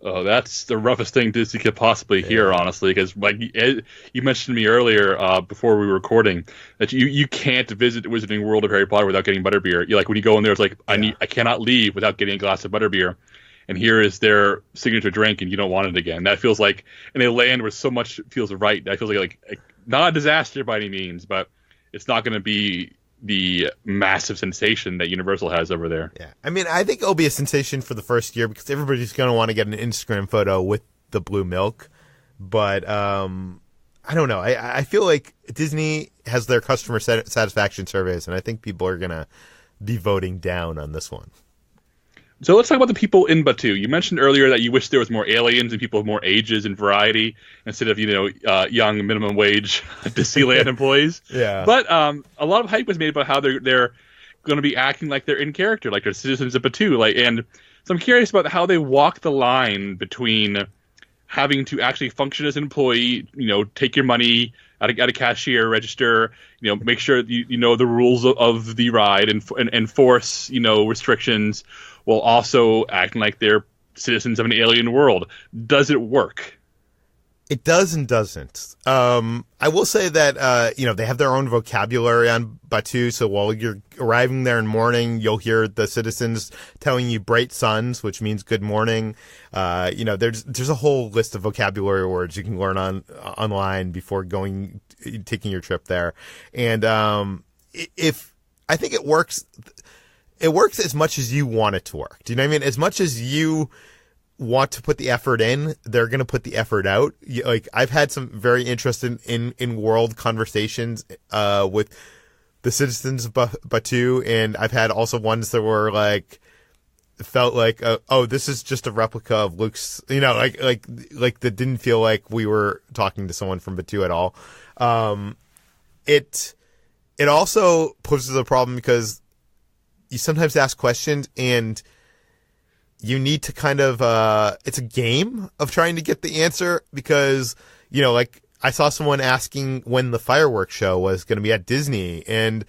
S2: Oh, that's the roughest thing Disney could possibly hear, honestly, because like you mentioned to me earlier before we were recording that you can't visit the Wizarding World of Harry Potter without getting butterbeer. You like when you go in there, it's like I cannot leave without getting a glass of butterbeer. And here is their signature drink, and you don't want it again. That feels like in a land where so much feels right. That feels like not a disaster by any means, but it's not going to be the massive sensation that Universal has over there.
S1: Yeah, I mean, I think it'll be a sensation for the first year because everybody's going to want to get an Instagram photo with the blue milk. But I don't know. I feel like Disney has their customer satisfaction surveys, and I think people are going to be voting down on this one.
S2: So let's talk about the people in Batuu. You mentioned earlier that you wish there was more aliens and people of more ages and variety instead of, young minimum wage Disneyland employees.
S1: Yeah.
S2: But a lot of hype was made about how they're going to be acting like they're in character, like they're citizens of Batuu. And so I'm curious about how they walk the line between having to actually function as an employee, take your money at a cashier register, make sure you know the rules of the ride and enforce, restrictions, while also acting like they're citizens of an alien world. Does it work?
S1: It does and doesn't. I will say that, they have their own vocabulary on Batuu. So while you're arriving there in the morning, you'll hear the citizens telling you bright suns, which means good morning. There's a whole list of vocabulary words you can learn online before taking your trip there. And, I think it works as much as you want it to work. Do you know what I mean? As much as you want to put the effort in, they're going to put the effort out. I've had some very interesting in world conversations with the citizens of Batuu, and I've had also ones that were felt like, this is just a replica of Luke's, like that didn't feel like we were talking to someone from Batuu at all. It also poses a problem because you sometimes ask questions and you need to kind of, it's a game of trying to get the answer because, I saw someone asking when the fireworks show was going to be at Disney, and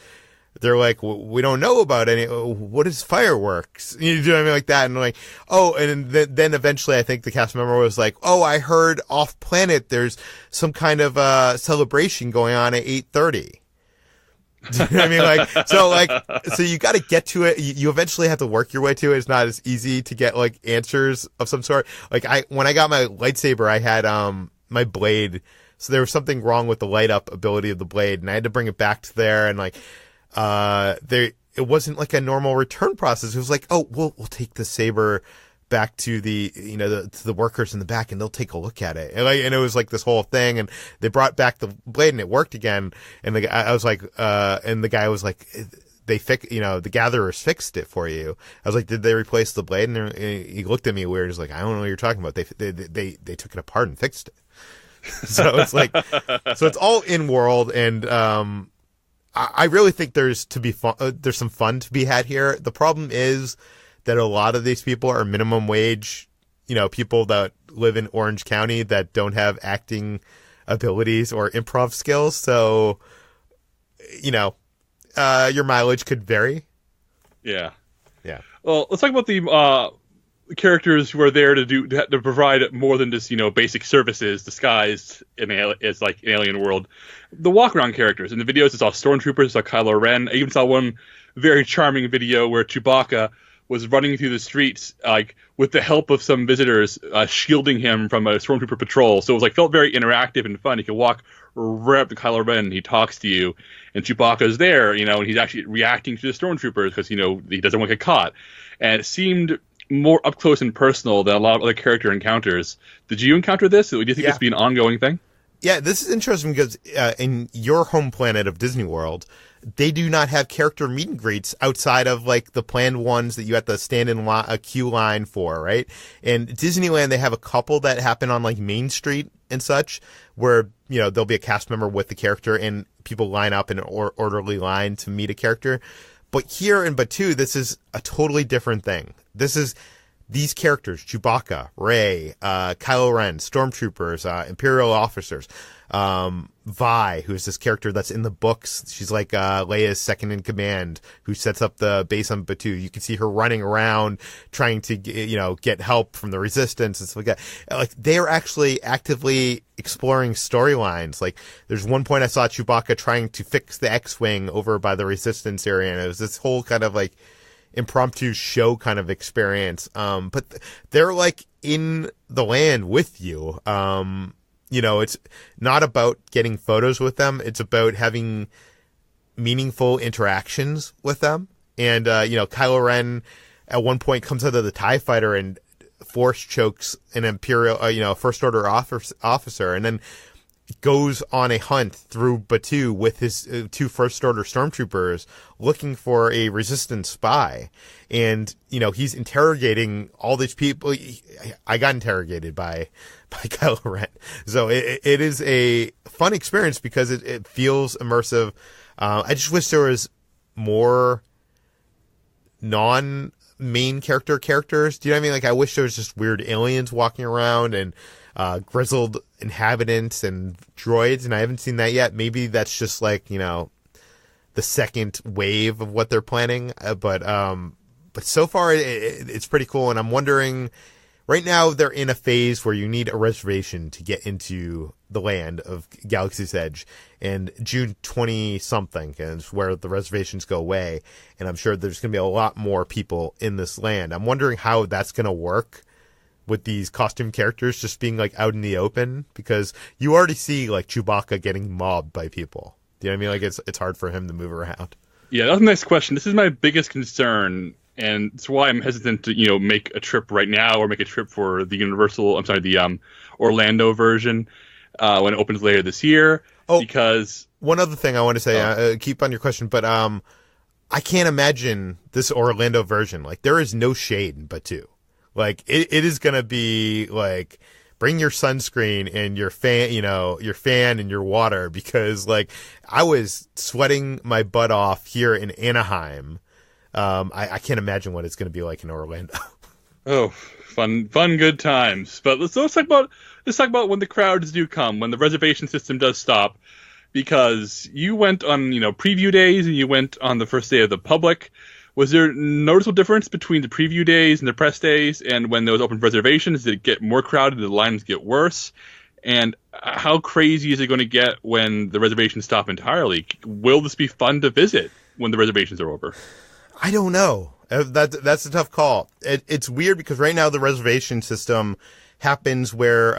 S1: they're like, we don't know about any, what is fireworks? You know what I mean? Like that. And like, oh, and then eventually I think the cast member was like, oh, I heard off planet there's some kind of celebration going on at 8:30. Do you know what I mean? So you got to get to it. You eventually have to work your way to it. It's not as easy to get like answers of some sort. Like when I got my lightsaber, I had, my blade. So there was something wrong with the light up ability of the blade, and I had to bring it back to there. And like, it wasn't like a normal return process. It was like, oh, we'll take the saber back to the, to the workers in the back, and they'll take a look at it. And it was like this whole thing, and they brought back the blade and it worked again. And I was like, and the guy was like, the gatherers fixed it for you. I was like, did they replace the blade? And he looked at me weird. He's like, I don't know what you're talking about. They took it apart and fixed it. So it's like, so it's all in world. And, I really think there's some fun to be had here. The problem is that a lot of these people are minimum wage, people that live in Orange County that don't have acting abilities or improv skills. So, your mileage could vary.
S2: Yeah.
S1: Yeah.
S2: Well, let's talk about the characters who are there to provide more than just basic services disguised as like an alien world. The Walkaround characters in the videos, I saw stormtroopers, I saw Kylo Ren. I even saw one very charming video where Chewbacca was running through the streets like with the help of some visitors, shielding him from a stormtrooper patrol. So it was like felt very interactive and fun. You could walk right up to Kylo Ren and he talks to you, and Chewbacca's there, and he's actually reacting to the stormtroopers because he doesn't want to get caught. And it seemed more up close and personal than a lot of other character encounters. Did you encounter this? Do you think this would be an ongoing thing?
S1: Yeah, this is interesting because in your home planet of Disney World, they do not have character meet and greets outside of like the planned ones that you have to stand in a queue line for, right? And Disneyland, they have a couple that happen on like Main Street and such, where there'll be a cast member with the character and people line up in an orderly line to meet a character. But here in Batuu, this is a totally different thing. This is these characters: Chewbacca, Rey, Kylo Ren, stormtroopers, Imperial officers, Vi, who's this character that's in the books. She's like Leia's second in command, who sets up the base on Batuu. You can see her running around trying to get help from the Resistance and stuff like that. Like they are actually actively exploring storylines. Like there's one point I saw Chewbacca trying to fix the X-wing over by the Resistance area, and it was this whole kind of like impromptu show kind of experience. But they're like in the land with you. It's not about getting photos with them. It's about having meaningful interactions with them. And, Kylo Ren at one point comes out of the TIE fighter and force chokes an Imperial, First Order officer, and then goes on a hunt through Batuu with his two First Order stormtroopers looking for a Resistance spy. And, he's interrogating all these people. I got interrogated by Kylo Ren. So it is a fun experience because it feels immersive. I just wish there was more non-main characters. Do you know what I mean? Like, I wish there was just weird aliens walking around and grizzled inhabitants and droids, and I haven't seen that yet. Maybe that's just like, the second wave of what they're planning. But so far it's pretty cool. And I'm wondering, right now they're in a phase where you need a reservation to get into the land of Galaxy's Edge, and June 20 something is where the reservations go away. And I'm sure there's going to be a lot more people in this land. I'm wondering how that's going to work with these costume characters just being like out in the open, because you already see like Chewbacca getting mobbed by people. Do you know what I mean? Like it's hard for him to move around. Yeah,
S2: that's the next question. This is my biggest concern, and it's why I'm hesitant to make a trip right now or make a trip for the Orlando version when it opens later this year. Oh, because
S1: one other thing I want to say, keep on your question, but I can't imagine this Orlando version. Like there is no shade in Batuu. Like it is gonna be like, bring your sunscreen and your fan and your water, because like I was sweating my butt off here in Anaheim. I can't imagine what it's gonna be like in Orlando.
S2: Oh, fun, good times. But let's talk about when the crowds do come, when the reservation system does stop. because you went on, preview days and you went on the first day of the public. Was there a noticeable difference between the preview days and the press days and when those open reservations? Did it get more crowded? Did the lines get worse? And how crazy is it going to get when the reservations stop entirely? Will this be fun to visit when the reservations are over?
S1: I don't know. That's a tough call. It's weird because right now the reservation system happens where,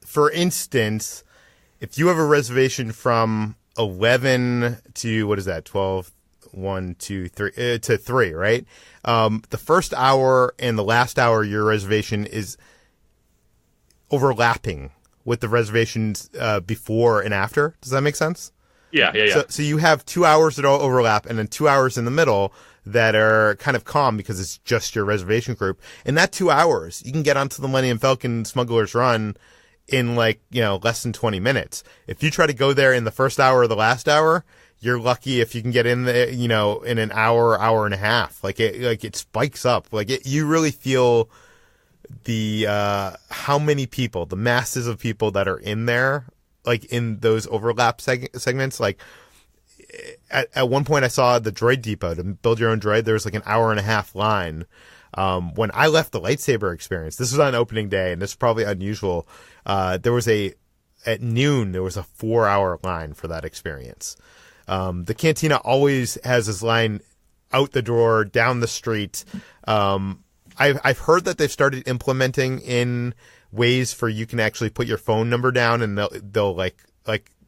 S1: for instance, if you have a reservation from 11 to, 12, 1, 2, 3, to 3, right? The first hour and the last hour of your reservation is overlapping with the reservations before and after. Does that make sense?
S2: Yeah.
S1: So you have 2 hours that all overlap and then 2 hours in the middle that are kind of calm because it's just your reservation group. In that 2 hours, you can get onto the Millennium Falcon Smugglers run in less than 20 minutes. If you try to go there in the first hour or the last hour, you're lucky if you can get in there, in an hour, hour and a half. It spikes up. You really feel the how many people, the masses of people that are in there, in those overlap segments. At one point I saw the droid depot to build your own droid. There was an hour and a half line. When I left the lightsaber experience, this was on opening day, and this is probably unusual. At noon, there was a 4-hour line for that experience. The cantina always has this line out the door, down the street. I've heard that they've started implementing in ways for you can actually put your phone number down and they'll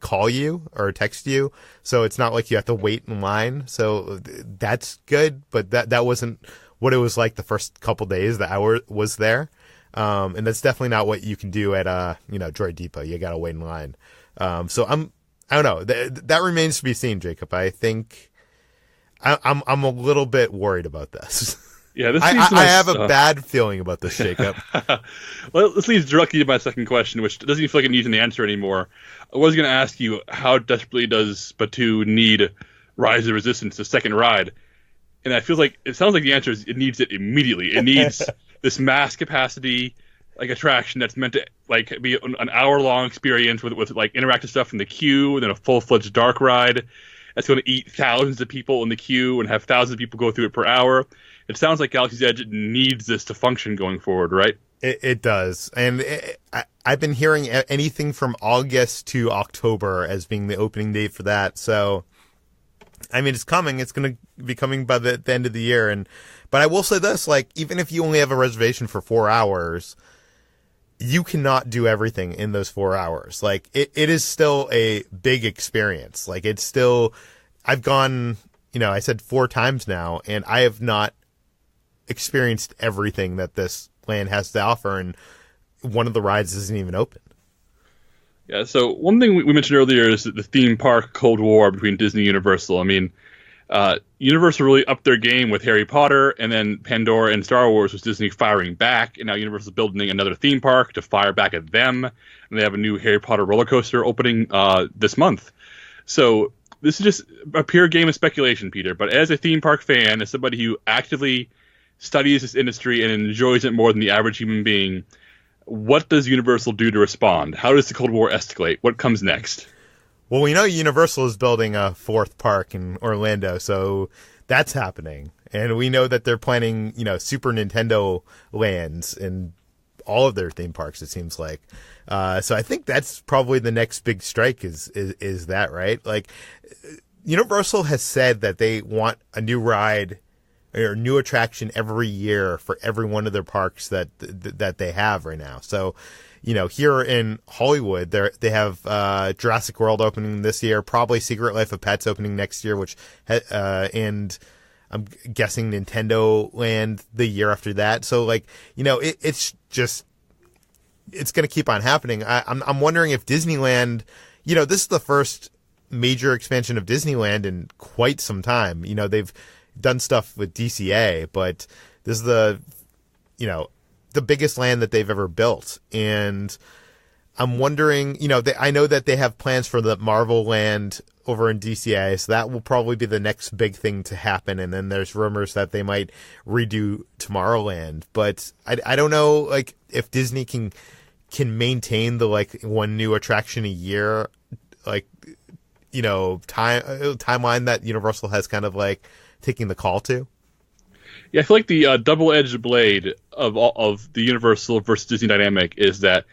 S1: call you or text you. So it's not like you have to wait in line. So that's good, but that wasn't what it was like the first couple days the hour was there. And that's definitely not what you can do at Droid Depot. You got to wait in line. So I don't know. That remains to be seen, Jacob. I think I'm a little bit worried about this.
S2: Yeah, this
S1: I have a bad feeling about this, Jacob.
S2: Well, this leads directly to my second question, which doesn't even feel like it needs an answer anymore. I was going to ask you, how desperately does Batuu need Rise of Resistance, the second ride? And it sounds like the answer is it needs it immediately. It needs this mass capacity attraction that's meant to be an hour-long experience with interactive stuff in the queue, and then a full-fledged dark ride that's going to eat thousands of people in the queue and have thousands of people go through it per hour. It sounds like Galaxy's Edge needs this to function going forward, right?
S1: It does. And I've been hearing anything from August to October as being the opening date for that. So, it's coming. It's going to be coming by the end of the year. But I will say this, even if you only have a reservation for 4 hours, you cannot do everything in those 4 hours. It is still a big experience. It's still, I've gone, I said 4 times now, and I have not experienced everything that this land has to offer, and one of the rides isn't even open.
S2: Yeah, so one thing we mentioned earlier is the theme park Cold War between Disney and Universal. Universal really upped their game with Harry Potter, and then Pandora and Star Wars was Disney firing back, and now Universal's building another theme park to fire back at them, and they have a new Harry Potter roller coaster opening this month. So this is just a pure game of speculation, Peter, but as a theme park fan, as somebody who actively studies this industry and enjoys it more than the average human being, what does Universal do to respond? How does the Cold War escalate? What comes next?
S1: Well, we know Universal is building a 4th park in Orlando, so that's happening. And we know that they're planning, Super Nintendo lands in all of their theme parks, it seems like. So I think that's probably the next big strike is that, right? Universal has said that they want a new ride or new attraction every year for every one of their parks that they have right now. So, here in Hollywood, they have Jurassic World opening this year, probably Secret Life of Pets opening next year, and I'm guessing Nintendo Land the year after that. So, it's going to keep on happening. I'm wondering if Disneyland, this is the first major expansion of Disneyland in quite some time. They've done stuff with DCA, but this is the biggest land that they've ever built. And I'm wondering, I know that they have plans for the Marvel land over in DCA, so that will probably be the next big thing to happen. And then there's rumors that they might redo Tomorrowland, but I don't know, if Disney can maintain the one new attraction a year like, timeline that Universal has kind of like taking the call to?
S2: Yeah, I feel like the double-edged blade of the Universal versus Disney dynamic is that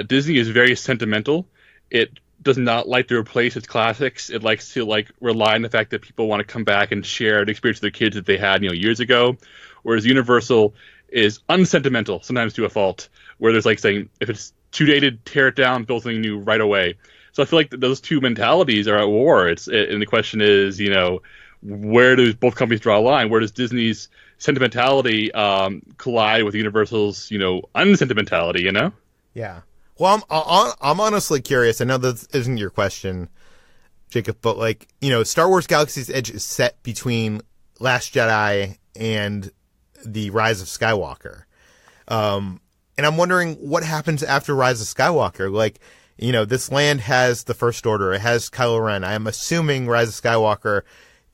S2: Disney is very sentimental. It does not like to replace its classics. It likes to rely on the fact that people want to come back and share the experience of their kids that they had years ago. Whereas Universal is unsentimental, sometimes to a fault, where there's saying if it's too dated, tear it down, build something new right away. So I feel like those two mentalities are at war. And the question is, where do both companies draw a line? Where does Disney's sentimentality collide with Universal's, unsentimentality?
S1: Yeah. Well, I'm honestly curious. I know that isn't your question, Jacob, but Star Wars Galaxy's Edge is set between Last Jedi and the Rise of Skywalker. And I'm wondering what happens after Rise of Skywalker. This land has the First Order. It has Kylo Ren. I'm assuming Rise of Skywalker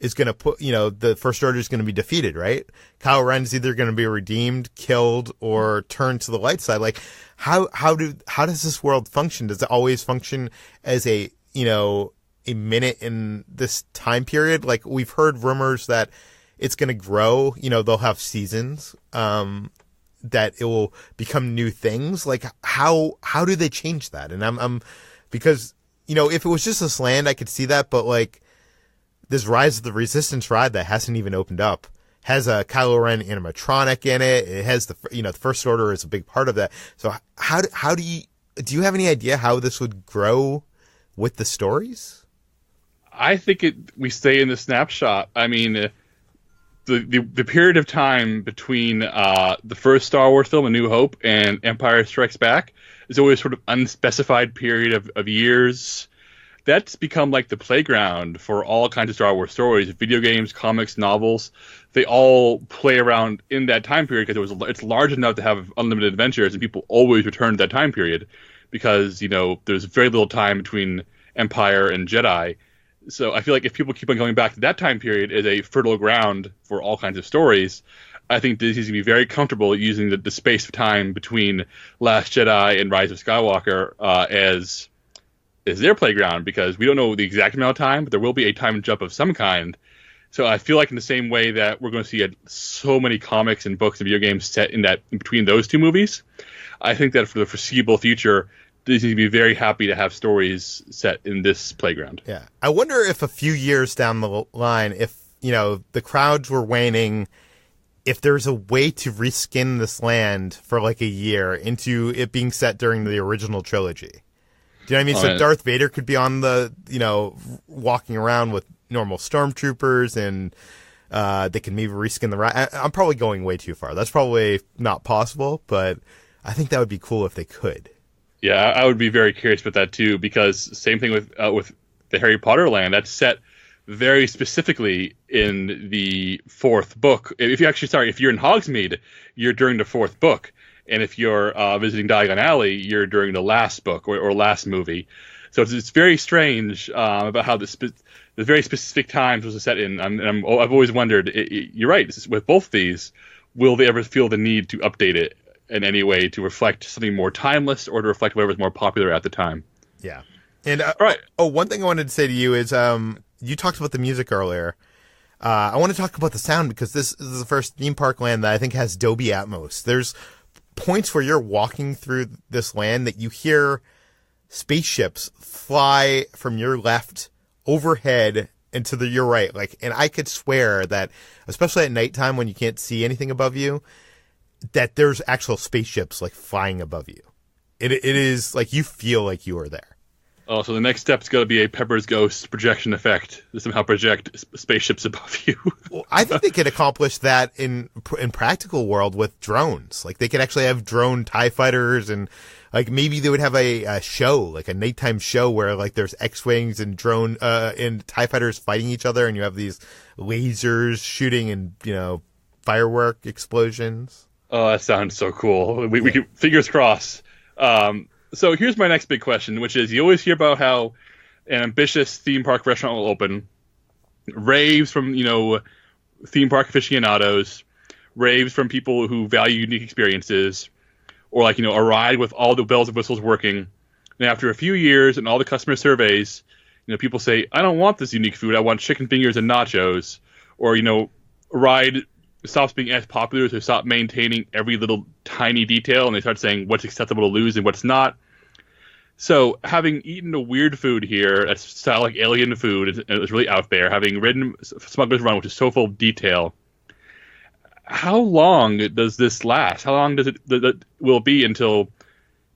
S1: is going to put, the First Order is going to be defeated, right? Kylo Ren is either going to be redeemed, killed, or turned to the light side. How does this world function? Does it always function as a minute in this time period? We've heard rumors that it's going to grow, they'll have seasons, that it will become new things. How do they change that? And I'm because, if it was just this land, I could see that, but this Rise of the Resistance ride that hasn't even opened up has a Kylo Ren animatronic in it. It has the First Order is a big part of that. So how do you have any idea how this would grow with the stories?
S2: I think we stay in the snapshot. I mean, the period of time between the first Star Wars film, A New Hope, and Empire Strikes Back is always sort of unspecified period of years. That's become the playground for all kinds of Star Wars stories, video games, comics, novels. They all play around in that time period because it's large enough to have unlimited adventures, and people always return to that time period because, there's very little time between Empire and Jedi. So I feel like if people keep on going back to that time period as a fertile ground for all kinds of stories, I think Disney's going to be very comfortable using the space of time between Last Jedi and Rise of Skywalker as their playground, because we don't know the exact amount of time, but there will be a time jump of some kind. So I feel like in the same way that we're going to see so many comics and books and video games set in between those two movies, I think that for the foreseeable future, Disney would be very happy to have stories set in this playground.
S1: Yeah. I wonder if a few years down the line, if, the crowds were waning, if there's a way to reskin this land for a year into it being set during the original trilogy. Do you know what I mean? So Darth Vader could be on the, walking around with normal stormtroopers, and they can maybe reskin the ride. I'm probably going way too far. That's probably not possible, but I think that would be cool if they could.
S2: Yeah, I would be very curious about that too, because same thing with the Harry Potter land. That's set very specifically in the fourth book. If you're in Hogsmeade, you're during the fourth book. And if you're visiting Diagon Alley, you're during the last book or last movie. So it's very strange about how the very specific times was set in. I've always wondered, you're right, with both these, will they ever feel the need to update it in any way to reflect something more timeless or to reflect whatever's more popular at the time?
S1: Yeah. And
S2: all right.
S1: One thing I wanted to say to you is you talked about the music earlier. I want to talk about the sound, because this is the first theme park land that I think has Dolby Atmos. There's points where you're walking through this land that you hear spaceships fly from your left overhead and to your right. And I could swear that, especially at nighttime when you can't see anything above you, that there's actual spaceships flying above you. It is you feel like you are there.
S2: Oh, so the next step's got to be a Pepper's Ghost projection effect to somehow project spaceships above you.
S1: Well, I think they could accomplish that in practical world with drones. They could actually have drone TIE fighters, and maybe they would have a show, a nighttime show where there's X-wings and drone and TIE fighters fighting each other, and you have these lasers shooting and firework explosions.
S2: Oh, that sounds so cool. We could, fingers crossed. So here's my next big question, which is, you always hear about how an ambitious theme park restaurant will open, raves from, theme park aficionados, raves from people who value unique experiences, or a ride with all the bells and whistles working, And after a few years and all the customer surveys, people say, I don't want this unique food. I want chicken fingers and nachos. Or, a ride stops being as popular, so they stop maintaining every little tiny detail, and they start saying what's acceptable to lose and what's not. So, having eaten a weird food here, that's style like alien food, it's really out there, having ridden Smugglers Run, which is so full of detail, how long does this last? How long will it be until,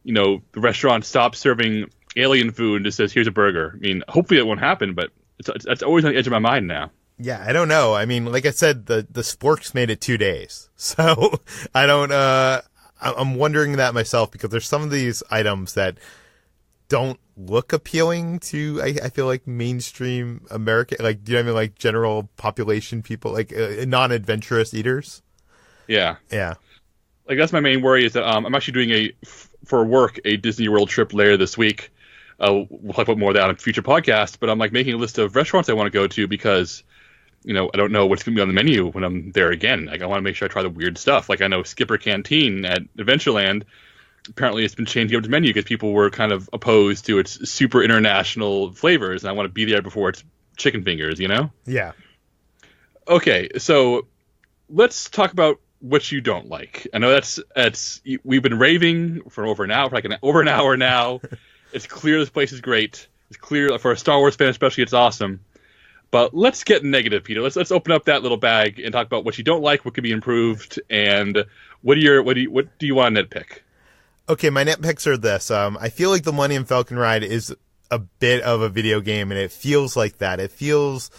S2: the restaurant stops serving alien food and just says, here's a burger? I mean, hopefully it won't happen, but it's always on the edge of my mind now.
S1: Yeah, I don't know. I mean, like I said, the sporks made it 2 days. So I don't, I'm wondering that myself, because there's some of these items that don't look appealing to, I feel like, mainstream American, like, do you know what I mean? Like general population people, like non-adventurous eaters.
S2: Yeah.
S1: Yeah.
S2: Like, that's my main worry, is that I'm actually doing for work, a Disney World trip later this week. We'll talk about more of that on a future podcast, but I'm like making a list of restaurants I want to go to, because I don't know what's going to be on the menu when I'm there again. Like, I want to make sure I try the weird stuff. Like, I know Skipper Canteen at Adventureland, apparently it's been changing up its menu because people were kind of opposed to its super international flavors, and I want to be there before it's chicken fingers,
S1: Yeah.
S2: Okay, so let's talk about what you don't like. I know that's we've been raving for over an hour now. It's clear this place is great. It's clear for a Star Wars fan especially, it's awesome. But let's get negative, Peter. Let's open up that little bag and talk about what you don't like, what could be improved, and what do you want to nitpick?
S1: Okay, my nitpicks are this. I feel like the Millennium Falcon ride is a bit of a video game, and it feels like that. It feels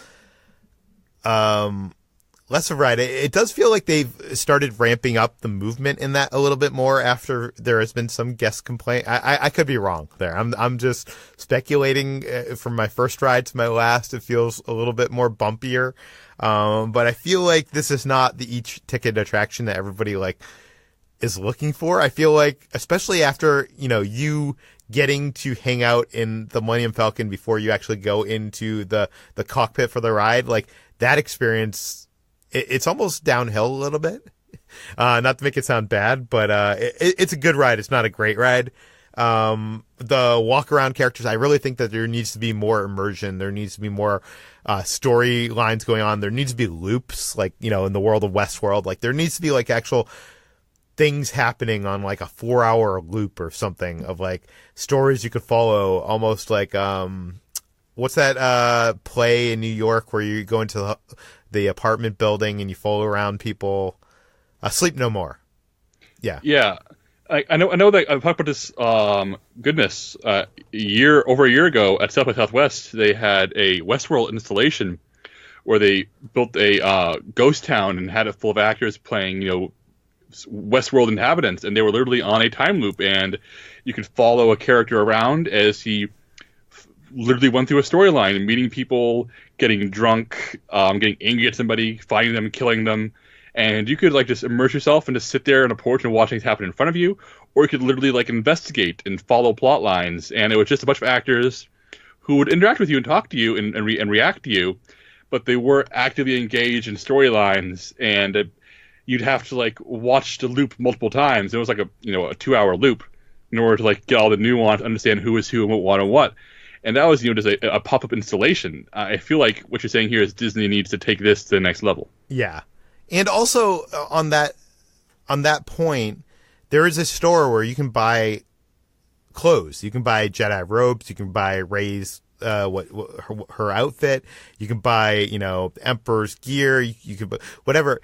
S1: less of a ride. It does feel like they've started ramping up the movement in that a little bit more after there has been some guest complaint. I could be wrong there. I'm just speculating. From my first ride to my last, it feels a little bit more bumpier. But I feel like this is not the each ticket attraction that everybody is looking for. I feel like, especially after, you getting to hang out in the Millennium Falcon before you actually go into the cockpit for the ride, like that experience, it's almost downhill a little bit. Not to make it sound bad, but it's a good ride. It's not a great ride. The Walkaround characters, I really think that there needs to be more immersion. There needs to be more storylines going on. There needs to be loops, like, in the world of Westworld. Like, there needs to be actual things happening on a 4-hour loop or something of stories you could follow, almost like what's that play in New York where you go into the apartment building and you follow around people? Sleep No More. Yeah.
S2: I know that I've talked about this. Over a year ago at South by Southwest, they had a Westworld installation where they built a ghost town and had it full of actors playing Westworld inhabitants, and they were literally on a time loop, and you could follow a character around as he literally went through a storyline, meeting people, getting drunk, getting angry at somebody, finding them, killing them, and you could just immerse yourself and just sit there on a porch and watch things happen in front of you, or you could literally investigate and follow plot lines, and it was just a bunch of actors who would interact with you and talk to you and react to you, but they were actively engaged in storylines, and you'd have to watch the loop multiple times. It was a 2-hour loop in order to get all the nuance, understand who is who and what. And that was just a pop-up installation. I feel like what you're saying here is Disney needs to take this to the next level.
S1: Yeah, and also on that point, there is a store where you can buy clothes. You can buy Jedi robes. You can buy Rey's her outfit. You can buy Emperor's gear. You can buy whatever.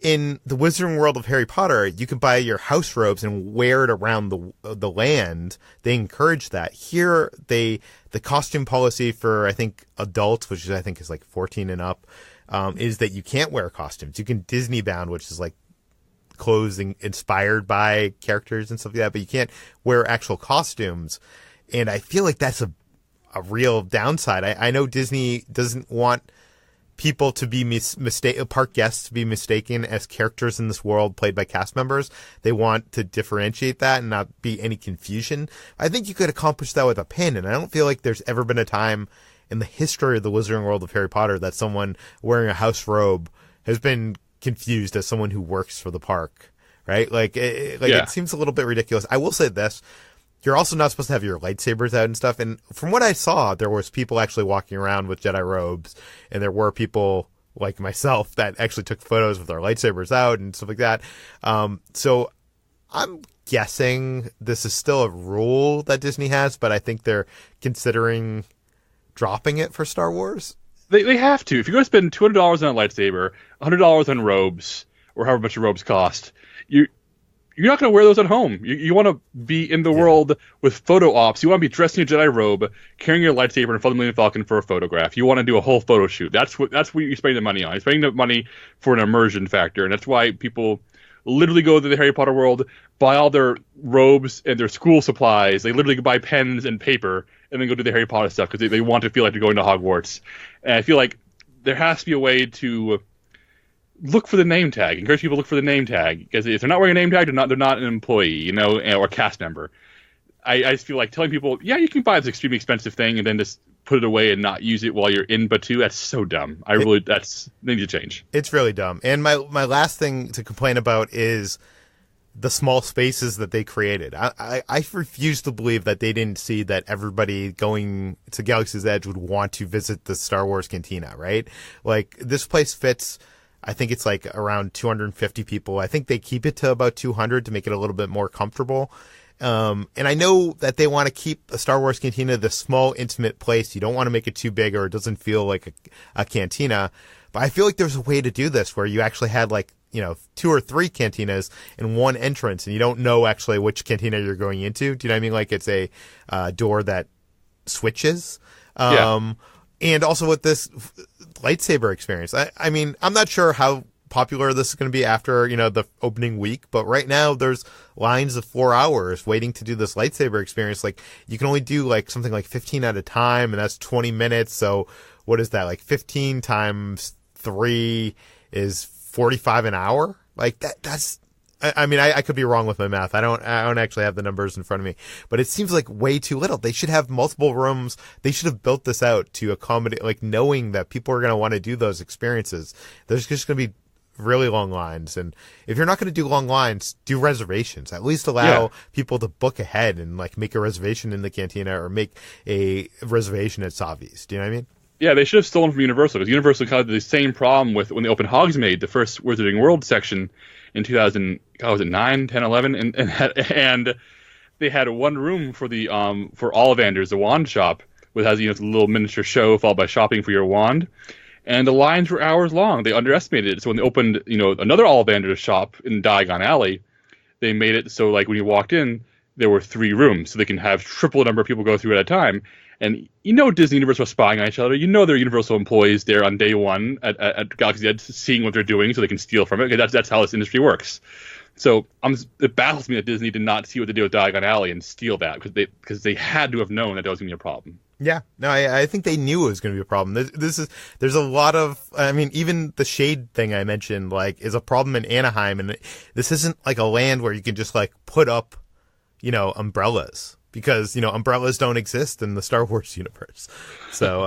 S1: In the Wizarding World of Harry Potter, you can buy your house robes and wear it around the land. They encourage that. Here, the costume policy for, I think, adults, which I think is 14 and up, is that you can't wear costumes. You can Disney bound, which is clothes inspired by characters and stuff like that, but you can't wear actual costumes. And I feel like that's a real downside. I know Disney doesn't want people to be park guests to be mistaken as characters in this world played by cast members. They want to differentiate that and not be any confusion. I think you could accomplish that with a pin, and I don't feel like there's ever been a time in the history of the Wizarding World of Harry Potter that someone wearing a house robe has been confused as someone who works for the park, right? It seems a little bit ridiculous. I will say this. You're also not supposed to have your lightsabers out and stuff. And from what I saw, there was people actually walking around with Jedi robes, and there were people like myself that actually took photos with their lightsabers out and stuff like that. So I'm guessing this is still a rule that Disney has, but I think they're considering dropping it for Star Wars.
S2: They have to. If you're going to spend $200 on a lightsaber, $100 on robes, or however much your robes cost, you're not going to wear those at home. You want to be in the world with photo ops. You want to be dressed in your Jedi robe, carrying your lightsaber, and following the Millennium Falcon for a photograph. You want to do a whole photo shoot. That's what you're spending the money on. You're spending the money for an immersion factor, and that's why people literally go to the Harry Potter world, buy all their robes and their school supplies. They literally buy pens and paper, and then go do the Harry Potter stuff because they want to feel like they're going to Hogwarts. And I feel like there has to be a way to look for the name tag. Encourage people to look for the name tag, because if they're not wearing a name tag, they're not an employee, or a cast member. I just feel like telling people, yeah, you can buy this extremely expensive thing and then just put it away and not use it while you're in Batuu. That's so dumb. They need to change.
S1: It's really dumb. And my last thing to complain about is the small spaces that they created. I refuse to believe that they didn't see that everybody going to Galaxy's Edge would want to visit the Star Wars Cantina, right? Like, this place fits, I think it's like around 250 people. I think they keep it to about 200 to make it a little bit more comfortable. And I know that they want to keep a Star Wars Cantina this small, intimate place. You don't want to make it too big or it doesn't feel like a cantina. But I feel like there's a way to do this where you actually had 2 or 3 cantinas in one entrance, and you don't know actually which cantina you're going into. Do you know what I mean? Like, it's a door that switches. And also with this lightsaber experience, I mean, I'm not sure how popular this is going to be after, the opening week, but right now there's lines of 4 hours waiting to do this lightsaber experience. Like, you can only do something like 15 at a time, and that's 20 minutes. So what is that? Like, 15 times 3 is 45 an hour. Like, that's, I mean, I could be wrong with my math. I don't actually have the numbers in front of me, but it seems like way too little. They should have multiple rooms. They should have built this out to accommodate, knowing that people are going to want to do those experiences. There's just going to be really long lines. And if you're not going to do long lines, do reservations. At least allow people to book ahead and make a reservation in the cantina or make a reservation at Savi's. Do you know what I mean?
S2: Yeah, they should have stolen from Universal, because Universal had the same problem with when they opened Hogsmeade, the first Wizarding World section in 2009, 10, 11, and they had one room for the for Ollivanders, the wand shop, which has a little miniature show followed by shopping for your wand, and the lines were hours long. They underestimated it, so when they opened another Ollivanders shop in Diagon Alley, they made it so when you walked in, there were 3 rooms, so they can have triple the number of people go through at a time. And Disney and Universal are spying on each other. They're Universal employees there on day one at Galaxy's Edge, seeing what they're doing so they can steal from it. That's how this industry works. So it baffles me that Disney did not see what they did with Diagon Alley and steal that, because they had to have known that was going to be a problem.
S1: Yeah, no, I think they knew it was going to be a problem. There's a lot of, I mean, even the shade thing I mentioned, is a problem in Anaheim, and this isn't a land where you can just put up, umbrellas. Because, umbrellas don't exist in the Star Wars universe. So,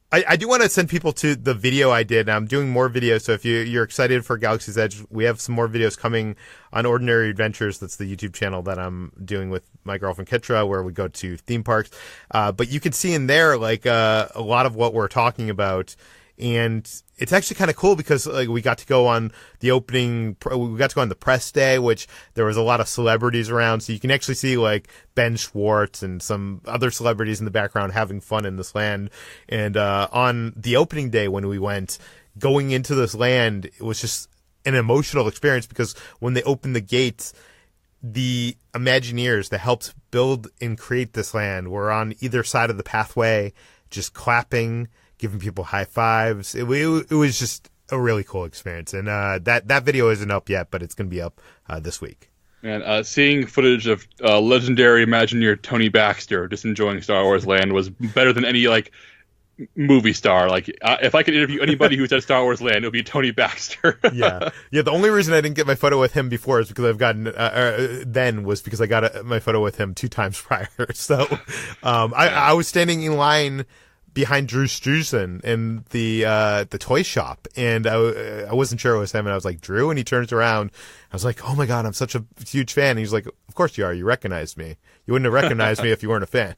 S1: I do want to send people to the video I did. I'm doing more videos, so if you're excited for Galaxy's Edge, we have some more videos coming on Ordinary Adventures. That's the YouTube channel that I'm doing with my girlfriend Kitra, where we go to theme parks. But you can see in there, a lot of what we're talking about. And it's actually kind of cool because we got to go on the we got to go on the press day, which there was a lot of celebrities around. So you can actually see Ben Schwartz and some other celebrities in the background having fun in this land. And on the opening day when we went, going into this land, it was just an emotional experience, because when they opened the gates, the Imagineers that helped build and create this land were on either side of the pathway, just clapping, giving people high fives. It was just a really cool experience. And that video isn't up yet, but it's going to be up this week.
S2: And seeing footage of legendary Imagineer Tony Baxter just enjoying Star Wars Land was better than any movie star. If I could interview anybody who's at Star Wars Land, it would be Tony Baxter.
S1: Yeah. The only reason I didn't get my photo with him before is because I got my photo with him 2 times prior. So I was standing in line behind Drew Struzan in the toy shop, and I wasn't sure it was him, and I was like, Drew, and he turns around. I was like, oh my God, I'm such a huge fan. And he's like, of course you are. You recognized me. You wouldn't have recognized me if you weren't a fan.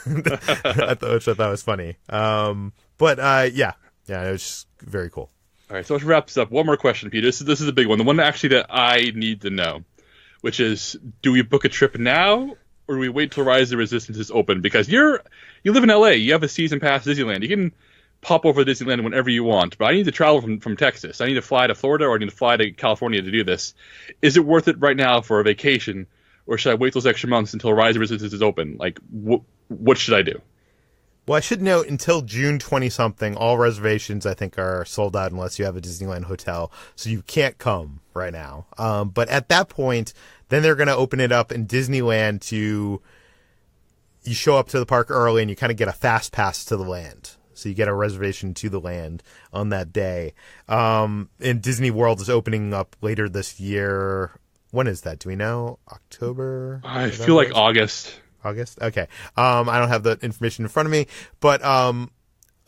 S1: Which I thought was funny. Yeah, it was just very cool.
S2: All right, so let's wrap this up. One more question, Peter. This is a big one. The one that I need to know, which is, do we book a trip now, or do we wait till Rise of the Resistance is open? Because you live in LA, you have a season pass to Disneyland. You can pop over to Disneyland whenever you want, but I need to travel from Texas. I need to fly to Florida, or I need to fly to California to do this. Is it worth it right now for a vacation, or should I wait those extra months until Rise of the Resistance is open? Like, what should I do?
S1: Well, I should note, until June 20-something, all reservations, I think, are sold out unless you have a Disneyland hotel, so you can't come right now. But at that point, then they're going to open it up in Disneyland you show up to the park early and you kind of get a fast pass to the land. So you get a reservation to the land on that day. And Disney World is opening up later this year. When is that? Do we know? October?
S2: I feel like August.
S1: August? Okay. I don't have the information in front of me, but,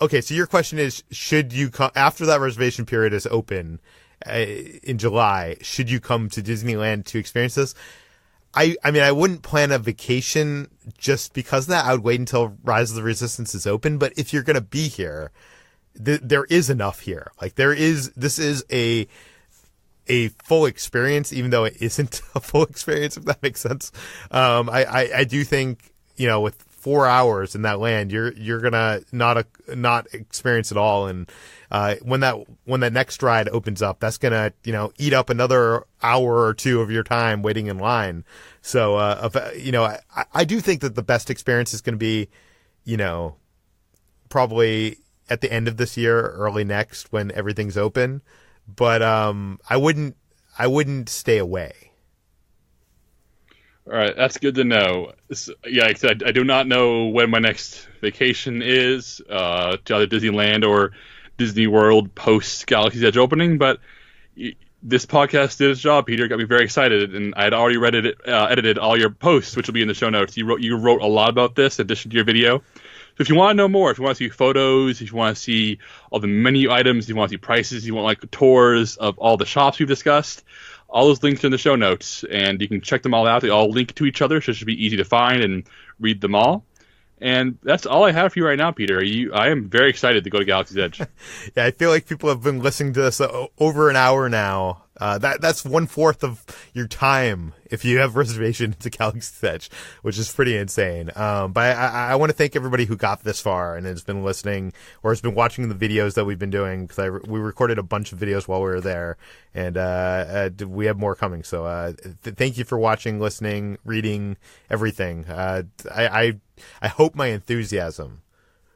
S1: okay. So your question is, should you come after that reservation period is open in July? Should you come to Disneyland to experience this? I mean, I wouldn't plan a vacation just because of that. I would wait until Rise of the Resistance is open. But if you're going to be here, there is enough here. Like this is a full experience, even though it isn't a full experience, if that makes sense. I do think, with 4 hours in that land, you're gonna not experience it all. And when that next ride opens up, that's gonna eat up another hour or two of your time waiting in line. So I do think that the best experience is going to be, probably at the end of this year, early next, when everything's open. But I wouldn't stay away.
S2: All right, that's good to know. Yeah, like I said, I do not know when my next vacation is to either Disneyland or Disney World post Galaxy's Edge opening, but this podcast did its job, Peter. It got me very excited, and I had already edited all your posts, which will be in the show notes. You wrote a lot about this in addition to your video. So if you want to know more, if you want to see photos, if you want to see all the menu items, if you want to see prices, if you want like tours of all the shops we've discussed, all those links are in the show notes, and you can check them all out. They all link to each other, so it should be easy to find and read them all. And that's all I have for you right now, Peter. I am very excited to go to Galaxy's Edge.
S1: Yeah, I feel like people have been listening to this over an hour now. That's 1/4 of your time if you have reservation to Galaxy's Edge, which is pretty insane. But I want to thank everybody who got this far and has been listening or has been watching the videos that we've been doing, because we recorded a bunch of videos while we were there, and we have more coming. So thank you for watching, listening, reading, everything. I hope my enthusiasm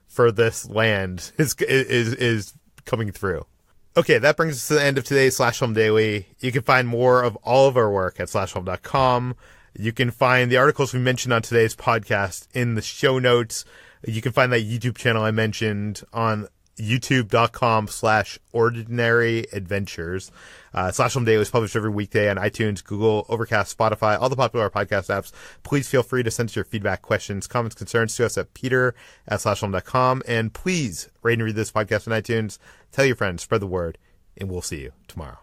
S1: for this land is coming through. Okay, that brings us to the end of today's Slash Film Daily. You can find more of all of our work at slashfilm.com. You can find the articles we mentioned on today's podcast in the show notes. You can find that YouTube channel I mentioned on youtube.com/ordinaryadventures. Slash Film Daily is published every weekday on iTunes, Google, Overcast, Spotify, all the popular podcast apps. Please feel free to send us your feedback, questions, comments, concerns to us at peter@slashfilm.com. And please rate and read this podcast on iTunes. Tell your friends, spread the word, and we'll see you tomorrow.